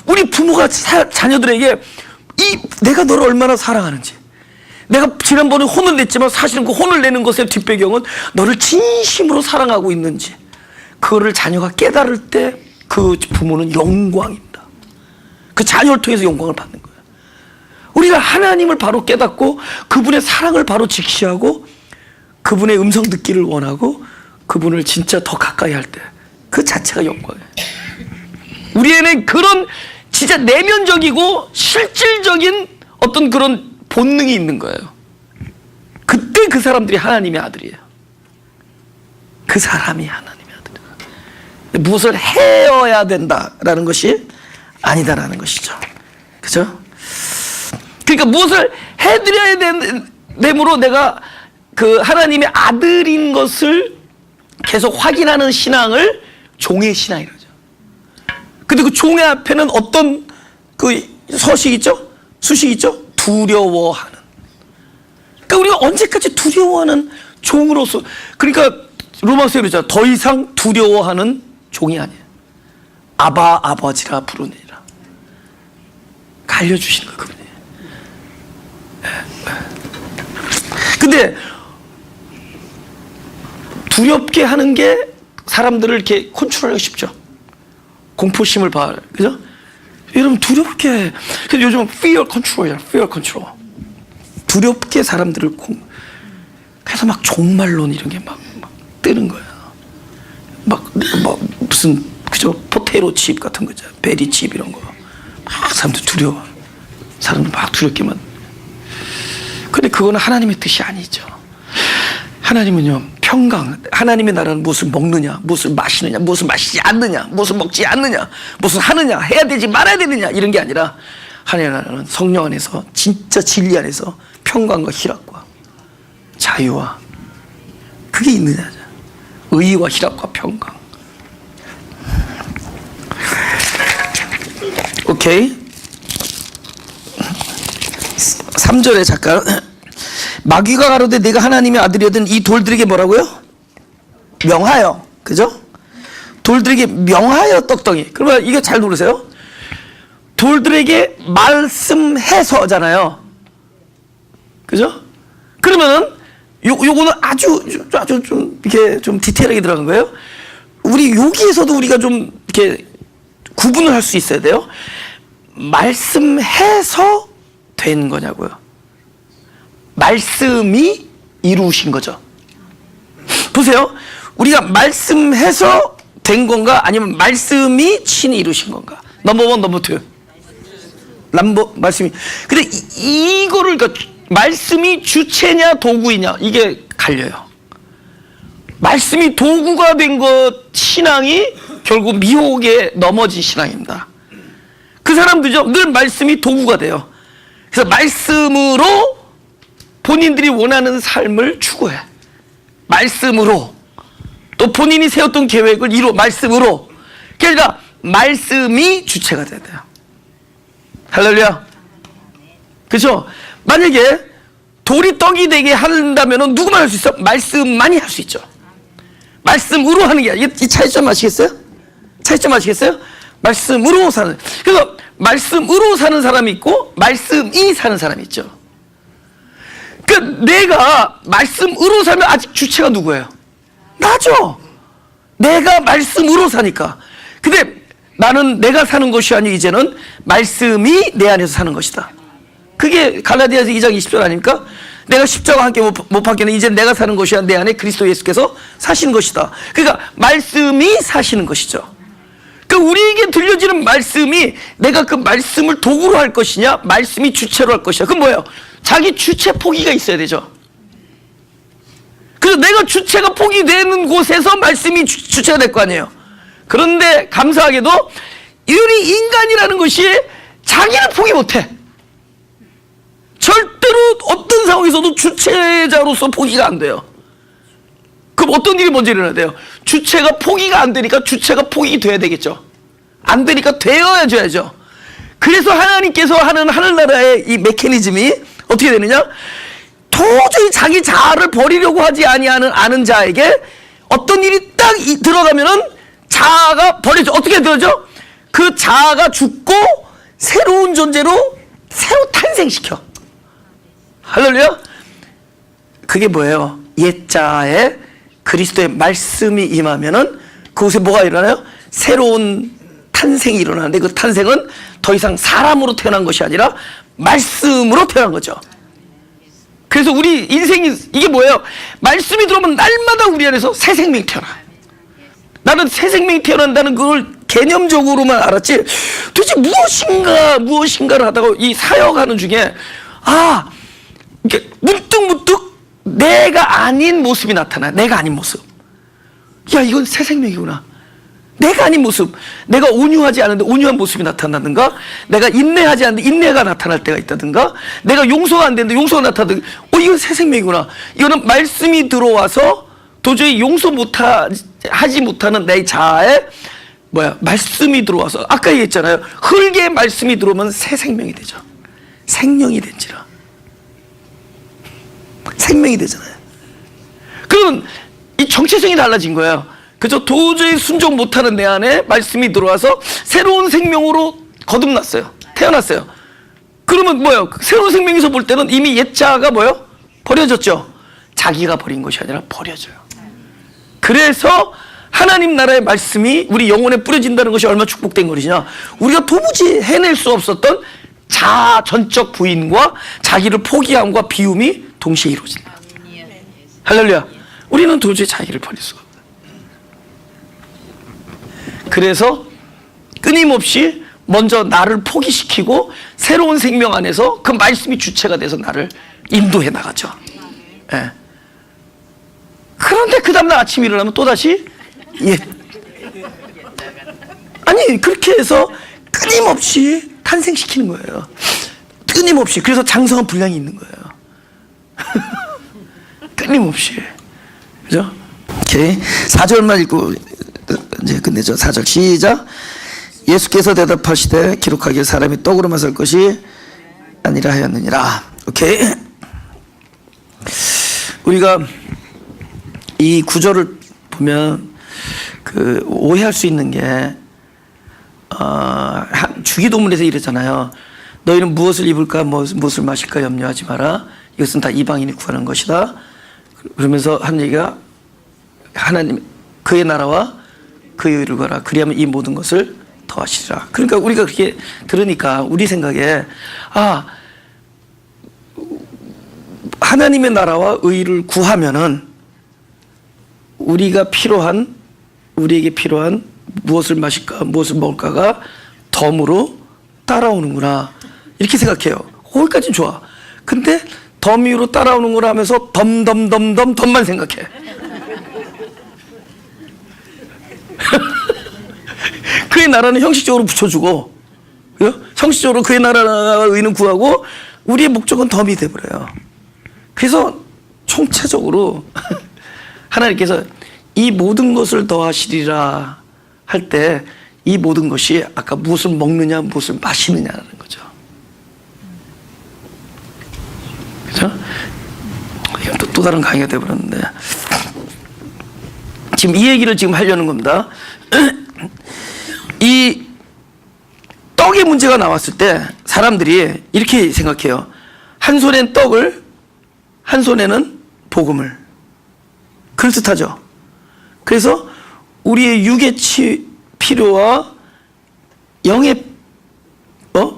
우리 부모가 자녀들에게 내가 너를 얼마나 사랑하는지, 내가 지난번에 혼을 냈지만 사실은 그 혼을 내는 것의 뒷배경은 너를 진심으로 사랑하고 있는지, 그거를 자녀가 깨달을 때 그 부모는 영광입니다. 그 자녀를 통해서 영광을 받는 거예요. 우리가 하나님을 바로 깨닫고 그분의 사랑을 바로 직시하고 그분의 음성 듣기를 원하고 그분을 진짜 더 가까이 할 때 그 자체가 영광이에요. 우리에는 그런 진짜 내면적이고 실질적인 어떤 그런 본능이 있는 거예요. 그때 그 사람들이 하나님의 아들이에요. 그 사람이 하나님의 아들이에요. 무엇을 해야 된다라는 것이 아니다라는 것이죠. 그죠? 그러니까 무엇을 해드려야 되므로 내가 그 하나님의 아들인 것을 계속 확인하는 신앙을 종의 신앙이라죠. 근데 그 종의 앞에는 어떤 그 서식 있죠? 수식 있죠? 두려워하는. 그러니까 우리가 언제까지 두려워하는 종으로서, 그러니까 로마서에 그러잖아. 더 이상 두려워하는 종이 아니에요. 아바 아버지라 부르니라. 알려주시는 거 그분이. 근데 두렵게 하는 게 사람들을 이렇게 컨트롤하기 쉽죠. 공포심을 봐, 그죠? 여러분 두렵게. 그래서 요즘은 fear control이잖아. fear control. 두렵게 사람들을 그래서 막 종말론 이런 게 막 뜨는 거야. 막 무슨 그죠? 포테로 칩 같은 거 있잖아. 베리 칩 이런 거. 막 사람들 두려워. 사람들 막 두렵게만. 근데 그거는 하나님의 뜻이 아니죠. 하나님은요, 평강. 하나님의 나라는 무엇을 먹느냐, 무엇을 마시느냐, 무엇을 마시지 않느냐, 무엇을 먹지 않느냐, 무엇을 하느냐, 해야 되지 말아야 되느냐, 이런 게 아니라 하나님의 나라는 성령 안에서, 진짜 진리 안에서 평강과 희락과 자유와 그게 있느냐. 의와 희락과 평강. 오케이. 3절에 잠깐. 마귀가 가로되 네가 하나님의 아들이거든 이 돌들에게 뭐라고요? 명하여. 그죠? 돌들에게 명하여 떡덩이. 그러면 이거 잘 들으세요. 돌들에게 말씀해서잖아요. 그죠? 그러면은 요거는 아주 좀 이렇게 좀 디테일하게 들어간 거예요. 우리 여기에서도 우리가 좀 이렇게 구분을 할 수 있어야 돼요. 말씀해서 된 거냐고요. 말씀이 이루신 거죠. 보세요. 우리가 말씀해서 된 건가 아니면 말씀이 친히 이루신 건가. 넘버 원, 넘버 투. 말씀이. 근데 이거를 그러니까 말씀이 주체냐 도구이냐 이게 갈려요. 말씀이 도구가 된 것 신앙이 결국 미혹에 넘어진 신앙입니다. 그 사람들이죠. 늘 말씀이 도구가 돼요. 그래서 말씀으로 본인들이 원하는 삶을 추구해. 말씀으로. 또 본인이 세웠던 계획을 이루 말씀으로. 그러니까 말씀이 주체가 돼야 돼요. 할렐루야. 그렇죠? 만약에 돌이 떡이 되게 한다면 누구만 할 수 있어? 말씀만이 할 수 있죠. 말씀으로 하는 게 아니라. 이 차이점 아시겠어요? 차이점 아시겠어요? 말씀으로 사는. 그래서 말씀으로 사는 사람이 있고 말씀이 사는 사람이 있죠. 그러니까 내가 말씀으로 살면 아직 주체가 누구예요? 나죠. 내가 말씀으로 사니까. 근데 나는 내가 사는 것이 아니고 이제는 말씀이 내 안에서 사는 것이다. 그게 갈라디아서 2장 20절 아닙니까? 내가 십자가와 함께 못 박혀는 이제 내가 사는 것이 아니라 내 안에 그리스도 예수께서 사시는 것이다. 그러니까 말씀이 사시는 것이죠. 그러니까 우리에게 들려지는 말씀이 내가 그 말씀을 도구로 할 것이냐 말씀이 주체로 할 것이냐. 그건 뭐예요? 자기 주체 포기가 있어야 되죠. 그래서 내가 주체가 포기되는 곳에서 말씀이 주체가 될 거 아니에요. 그런데 감사하게도 우리 인간이라는 것이 자기를 포기 못해. 절대로 어떤 상황에서도 주체자로서 포기가 안 돼요. 그럼 어떤 일이 먼저 일어나야 돼요? 주체가 포기가 안 되니까 주체가 포기 돼야 되겠죠. 안 되니까 되어야죠. 그래서 하나님께서 하는 하늘나라의 이 메커니즘이 어떻게 되느냐? 도저히 자기 자아를 버리려고 하지 아는 자에게 어떤 일이 딱 들어가면은 자아가 버려져. 어떻게 들어져? 그 자아가 죽고 새로운 존재로 새로 탄생시켜. 할렐루야. 그게 뭐예요? 옛자에 그리스도의 말씀이 임하면은 그곳에 뭐가 일어나요? 새로운 탄생이 일어나는데 그 탄생은 더 이상 사람으로 태어난 것이 아니라 말씀으로 태어난 거죠. 그래서 우리 인생이 이게 뭐예요? 말씀이 들어오면 날마다 우리 안에서 새 생명이 태어나. 나는 새 생명이 태어난다는 그걸 개념적으로만 알았지 도대체 무엇인가를 하다가 이 사역하는 중에 이게 문득 내가 아닌 모습이 나타나. 내가 아닌 모습. 야, 이건 새 생명이구나. 내가 아닌 모습. 내가 온유하지 않은데 온유한 모습이 나타나든가, 내가 인내하지 않는데 인내가 나타날 때가 있다든가, 내가 용서가 안 되는데 용서가 나타나든가, 이건 새 생명이구나. 이거는 말씀이 들어와서 도저히 용서 하지 못하는 내 자아에 말씀이 들어와서, 아까 얘기했잖아요. 흙의 말씀이 들어오면 새 생명이 되죠. 생명이 된지라. 생명이 되잖아요. 그러면 이 정체성이 달라진 거예요. 그죠? 도저히 순종 못하는 내 안에 말씀이 들어와서 새로운 생명으로 거듭났어요. 태어났어요. 그러면 새로운 생명에서 볼 때는 이미 옛 자아가 버려졌죠. 자기가 버린 것이 아니라 버려져요. 그래서 하나님 나라의 말씀이 우리 영혼에 뿌려진다는 것이 얼마나 축복된 것이냐. 우리가 도무지 해낼 수 없었던 자아 전적 부인과 자기를 포기함과 비움이 동시에 이루어진다. 할렐루야. 우리는 도저히 자기를 버릴 수가 없다. 그래서 끊임없이 먼저 나를 포기시키고 새로운 생명 안에서 그 말씀이 주체가 돼서 나를 인도해 나가죠. 예. 그런데 그 다음날 아침에 일어나면 또다시 아니 그렇게 해서 끊임없이 탄생시키는 거예요. 끊임없이. 그래서 장성한 분량이 있는 거예요. 끊임없이. 그죠? 오케이. 4절만 읽고 이제 끝내죠. 4절 시작. 예수께서 대답하시되 기록하기를 사람이 떡으로만 살 것이 아니라 하였느니라. 오케이. 우리가 이 구절을 보면 오해할 수 있는 게 주기도문에서 이랬잖아요. 너희는 무엇을 입을까 무엇을 마실까 염려하지 마라. 이것은 다 이방인이 구하는 것이다. 그러면서 한 얘기가 하나님 그의 나라와 그의 의를 구하라. 그리하면 이 모든 것을 더하시리라. 그러니까 우리가 그렇게 들으니까 우리 생각에 하나님의 나라와 의를 구하면은 우리에게 필요한 무엇을 마실까 무엇을 먹을까가 덤으로 따라오는구나 이렇게 생각해요. 거기까지는 좋아. 근데 덤 위로 따라오는 거라 하면서 덤만 생각해. 그의 나라는 형식적으로 붙여주고, 형식적으로 그의 나라와 의는 구하고 우리의 목적은 덤이 돼버려요. 그래서 총체적으로 하나님께서 이 모든 것을 더하시리라 할 때 이 모든 것이 아까 무엇을 먹느냐 무엇을 마시느냐라는 거죠. 그죠? 이건 또 다른 강의가 돼버렸는데 지금 이 얘기를 지금 하려는 겁니다. 이 떡의 문제가 나왔을 때 사람들이 이렇게 생각해요. 한 손엔 떡을 한 손에는 복음을. 그럴듯하죠. 그래서 우리의 육의 필요와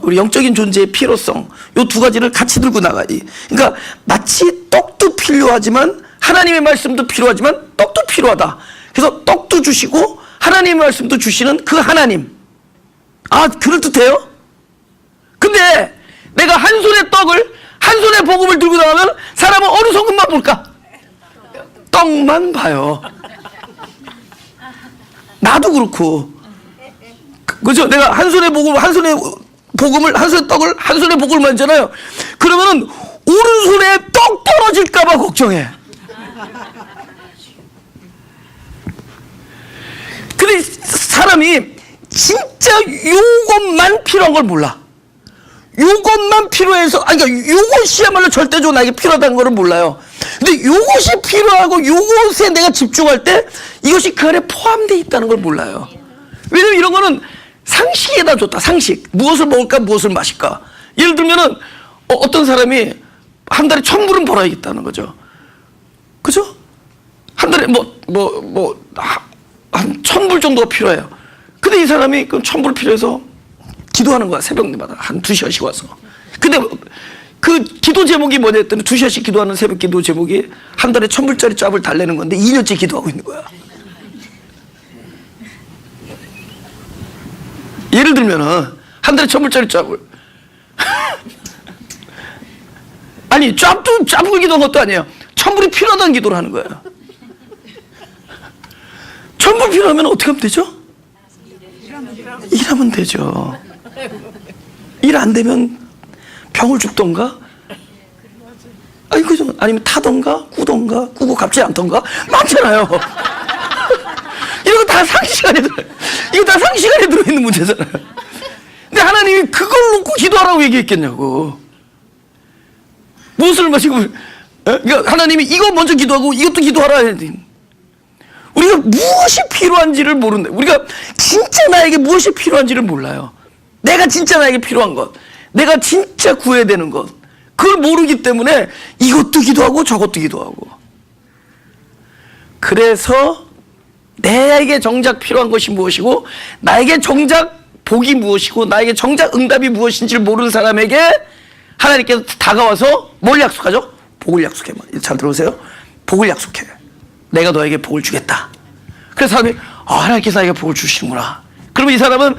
우리 영적인 존재의 필요성 이 두 가지를 같이 들고 나가지. 그러니까 마치 떡도 필요하지만 하나님의 말씀도 필요하지만 떡도 필요하다. 그래서 떡도 주시고 하나님의 말씀도 주시는 그 하나님. 그럴듯해요? 근데 내가 한 손에 떡을 한 손에 복음을 들고 나가면 사람은 어느 손만 볼까? 떡만 봐요. 나도 그렇고. 그죠? 내가 한 손에 복음을 한 손에 떡을 한 손에 복음을 만지잖아요. 그러면은 오른손에 떡 떨어질까봐 걱정해. 근데 사람이 진짜 요것만 필요한 걸 몰라. 요것만 필요해서, 그러니까 요것이야말로 절대적으로 나에게 필요하다는 걸 몰라요. 근데 요것이 필요하고 요것에 내가 집중할 때 이것이 그 안에 포함되어 있다는 걸 몰라요. 왜냐면 이런 거는 상식에다 줬다. 상식. 무엇을 먹을까 무엇을 마실까. 예를 들면은 어떤 사람이 한 달에 1,000불은 벌어야겠다는 거죠. 그죠? 한 달에 한 1,000불 정도가 필요해요. 근데 이 사람이 그 1,000불 필요해서 기도하는 거야. 새벽마다 한 2시간씩 와서. 근데 그 기도 제목이 뭐냐 했더니 2시간씩 기도하는 새벽 기도 제목이 한 달에 1,000불짜리 짭을 달래는 건데 2년째 기도하고 있는 거야. 예를 들면은 한 달에 1,000불짜리 짭을 아니 짭을 기도한 것도 아니에요. 1,000불이 필요하다는 기도를 하는 거예요. 1,000불 필요하면 어떻게 하면 되죠? 일하면 되죠. 일 안 되면 병을 죽던가, 아니 그죠? 아니면 타던가, 꾸고 갚지 않던가 많잖아요. 이거 다 상시간에 들어요. 이거 다 상시간에 들어있는 문제잖아요. 근데 하나님이 그걸 놓고 기도하라고 얘기했겠냐고. 무엇을 마시고, 그러니까 하나님이 이거 먼저 기도하고 이것도 기도하라 해야 돼. 우리가 무엇이 필요한지를 모른다. 우리가 진짜 나에게 무엇이 필요한지를 몰라요. 내가 진짜 나에게 필요한 것, 내가 진짜 구해야 되는 것, 그걸 모르기 때문에 이것도 기도하고 저것도 기도하고. 그래서 나에게 정작 필요한 것이 무엇이고, 나에게 정작 복이 무엇이고, 나에게 정작 응답이 무엇인지를 모르는 사람에게 하나님께서 다가와서 뭘 약속하죠? 복을 약속해. 잘 들어보세요. 복을 약속해. 내가 너에게 복을 주겠다. 그래서 사람이 하나님께서 나에게 복을 주시는구나. 그러면 이 사람은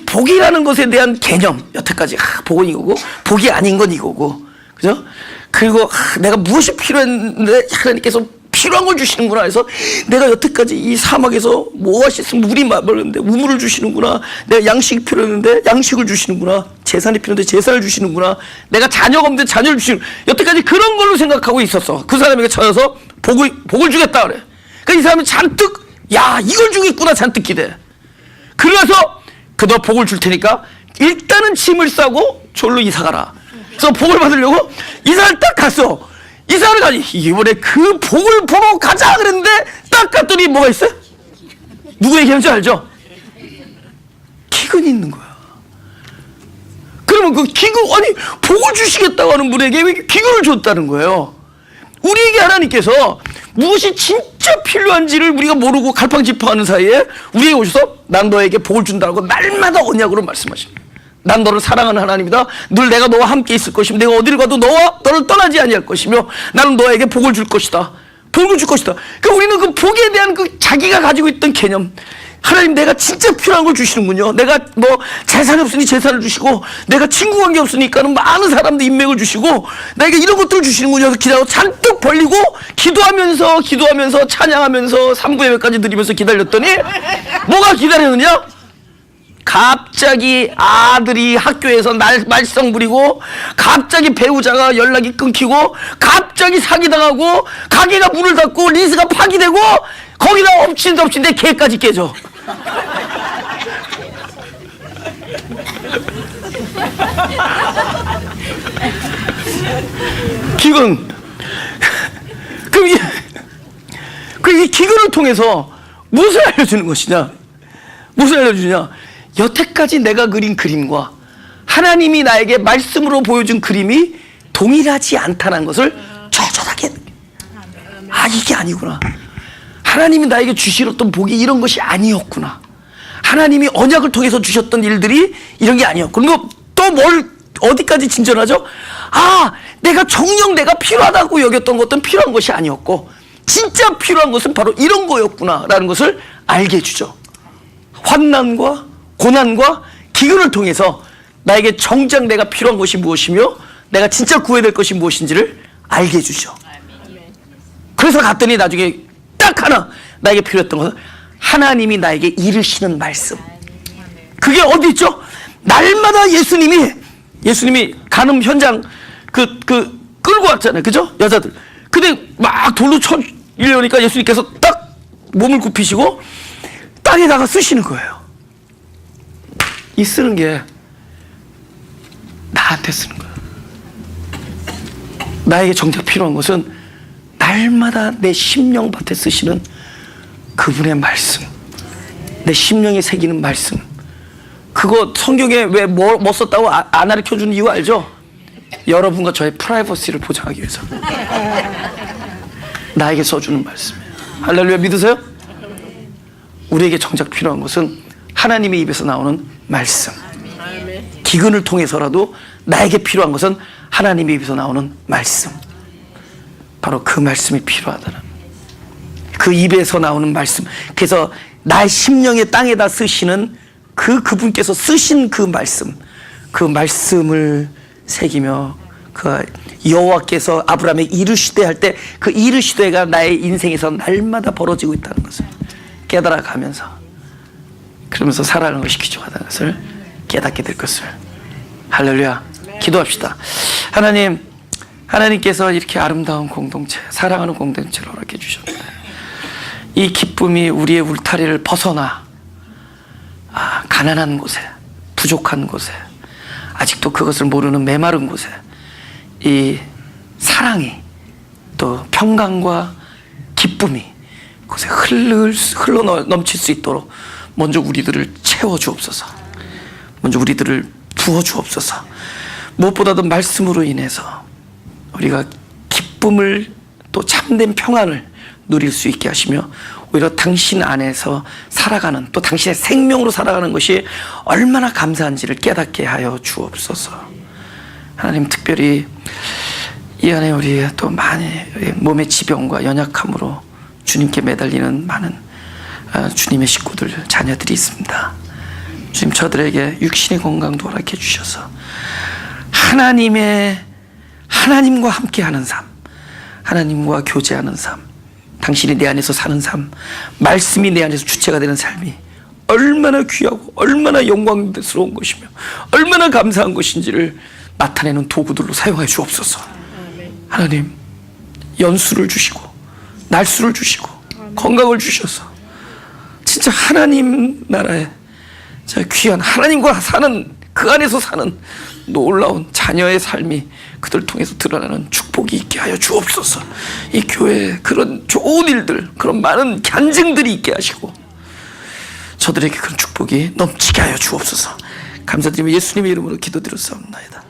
복이라는 것에 대한 개념, 여태까지 복은 이거고 복이 아닌 건 이거고, 그죠? 그리고 내가 무엇이 필요했는데 하나님께서 필요한 걸 주시는구나 해서, 내가 여태까지 이 사막에서 오아시스 물이 마르는데 우물을 주시는구나, 내가 양식이 필요했는데 양식을 주시는구나, 재산이 필요한데 재산을 주시는구나, 내가 자녀가 없는데 자녀를 주시는, 여태까지 그런 걸로 생각하고 있었어. 그 사람에게 찾아서 복을 주겠다 그래. 그러니까 이 사람은 잔뜩, 야 이걸 주겠구나 잔뜩 기대. 그래서 너 복을 줄 테니까 일단은 짐을 싸고 졸로 이사가라. 그래서 복을 받으려고 이사를 딱 갔어. 이사를 가니 이번에 그 복을 보러 가자 그랬는데 딱 갔더니 뭐가 있어요? 누구 얘기하는지 알죠? 기근이 있는 거야. 그러면 그 기근, 아니 복을 주시겠다고 하는 분에게 왜 기근을 줬다는 거예요? 우리에게 하나님께서 무엇이 진짜 필요한지를 우리가 모르고 갈팡질팡하는 사이에 우리에게 오셔서 난 너에게 복을 준다고 날마다 언약으로 말씀하십니다. 난 너를 사랑하는 하나님이다. 늘 내가 너와 함께 있을 것이며 내가 어디를 가도 너를 떠나지 아니할 것이며 나는 너에게 복을 줄 것이다. 복을 줄 것이다. 그러니까 우리는 그 복에 대한 그 자기가 가지고 있던 개념, 하나님 내가 진짜 필요한 걸 주시는군요. 내가 뭐 재산이 없으니 재산을 주시고, 내가 친구 관계 없으니까는 많은 사람들 인맥을 주시고, 나에게 이런 것들을 주시는군요. 그래서 기다려 잔뜩 벌리고 기도하면서 찬양하면서 삼부 예배까지 드리면서 기다렸더니 뭐가 기다렸느냐? 갑자기 아들이 학교에서 말썽 부리고, 갑자기 배우자가 연락이 끊기고, 갑자기 사기당하고, 가게가 문을 닫고 리스가 파기되고, 거기다 엎친 데 개까지 깨져. 기근. 그럼 이 기근을 통해서 무엇을 알려주는 것이냐? 무엇을 알려주냐? 여태까지 내가 그린 그림과 하나님이 나에게 말씀으로 보여준 그림이 동일하지 않다는 것을 조촐하게, 이게 아니구나. 하나님이 나에게 주시었던 복이 이런 것이 아니었구나. 하나님이 언약을 통해서 주셨던 일들이 이런 게 아니었고, 그리고 또 어디까지 진전하죠? 내가 정녕 내가 필요하다고 여겼던 것은 필요한 것이 아니었고, 진짜 필요한 것은 바로 이런 거였구나라는 것을 알게 해주죠. 환난과 고난과 기근을 통해서 나에게 정작 내가 필요한 것이 무엇이며 내가 진짜 구해야 될 것이 무엇인지를 알게 해주죠. 그래서 갔더니 나중에 딱 하나 나에게 필요했던 것은 하나님이 나에게 이르시는 말씀. 그게 어디 있죠? 날마다 예수님이 간음 현장 끌고 왔잖아요. 그죠? 여자들. 근데 막 돌로 쳐이려니까 예수님께서 딱 몸을 굽히시고 땅에다가 쓰시는 거예요. 이 쓰는 게 나한테 쓰는 거예요. 나에게 정작 필요한 것은 날마다 내 심령밭에 쓰시는 그분의 말씀, 내 심령에 새기는 말씀. 그거 성경에 왜 뭐 썼다고 안 가르쳐주는 이유 알죠? 여러분과 저의 프라이버시를 보장하기 위해서 나에게 써주는 말씀이에요. 할렐루야, 믿으세요? 우리에게 정작 필요한 것은 하나님의 입에서 나오는 말씀. 기근을 통해서라도 나에게 필요한 것은 하나님의 입에서 나오는 말씀. 바로 그 말씀이 필요하다는, 그 입에서 나오는 말씀. 그래서 나의 심령의 땅에다 쓰시는 그분께서 쓰신 그 말씀을 새기며 그 여호와께서 아브라함에 이르시되 할 때 그 이르시되가 나의 인생에서 날마다 벌어지고 있다는 것을 깨달아가면서, 그러면서 살아가는 것이 귀중하다는 것을 깨닫게 될 것을. 할렐루야. 기도합시다. 하나님께서 이렇게 아름다운 공동체, 사랑하는 공동체를 허락해 주셨는데 이 기쁨이 우리의 울타리를 벗어나 가난한 곳에, 부족한 곳에, 아직도 그것을 모르는 메마른 곳에 이 사랑이, 또 평강과 기쁨이 그곳에 흘러 넘칠 수 있도록 먼저 우리들을 채워 주옵소서. 먼저 우리들을 부어 주옵소서. 무엇보다도 말씀으로 인해서 우리가 기쁨을, 또 참된 평안을 누릴 수 있게 하시며 오히려 당신 안에서 살아가는, 또 당신의 생명으로 살아가는 것이 얼마나 감사한지를 깨닫게 하여 주옵소서. 하나님, 특별히 이 안에 우리 또 많이 몸의 지병과 연약함으로 주님께 매달리는 많은 주님의 식구들, 자녀들이 있습니다. 주님, 저들에게 육신의 건강도 허락해 주셔서 하나님과 함께하는 삶, 하나님과 교제하는 삶, 당신이 내 안에서 사는 삶, 말씀이 내 안에서 주체가 되는 삶이 얼마나 귀하고 얼마나 영광스러운 것이며 얼마나 감사한 것인지를 나타내는 도구들로 사용하여 주옵소서. 하나님, 연수를 주시고 날수를 주시고 건강을 주셔서 진짜 하나님 나라에 귀한, 하나님과 사는, 그 안에서 사는 놀라운 자녀의 삶이 그들 통해서 드러나는 축복이 있게 하여 주옵소서. 이 교회에 그런 좋은 일들, 그런 많은 간증들이 있게 하시고 저들에게 그런 축복이 넘치게 하여 주옵소서. 감사드리며 예수님의 이름으로 기도드렸사옵나이다.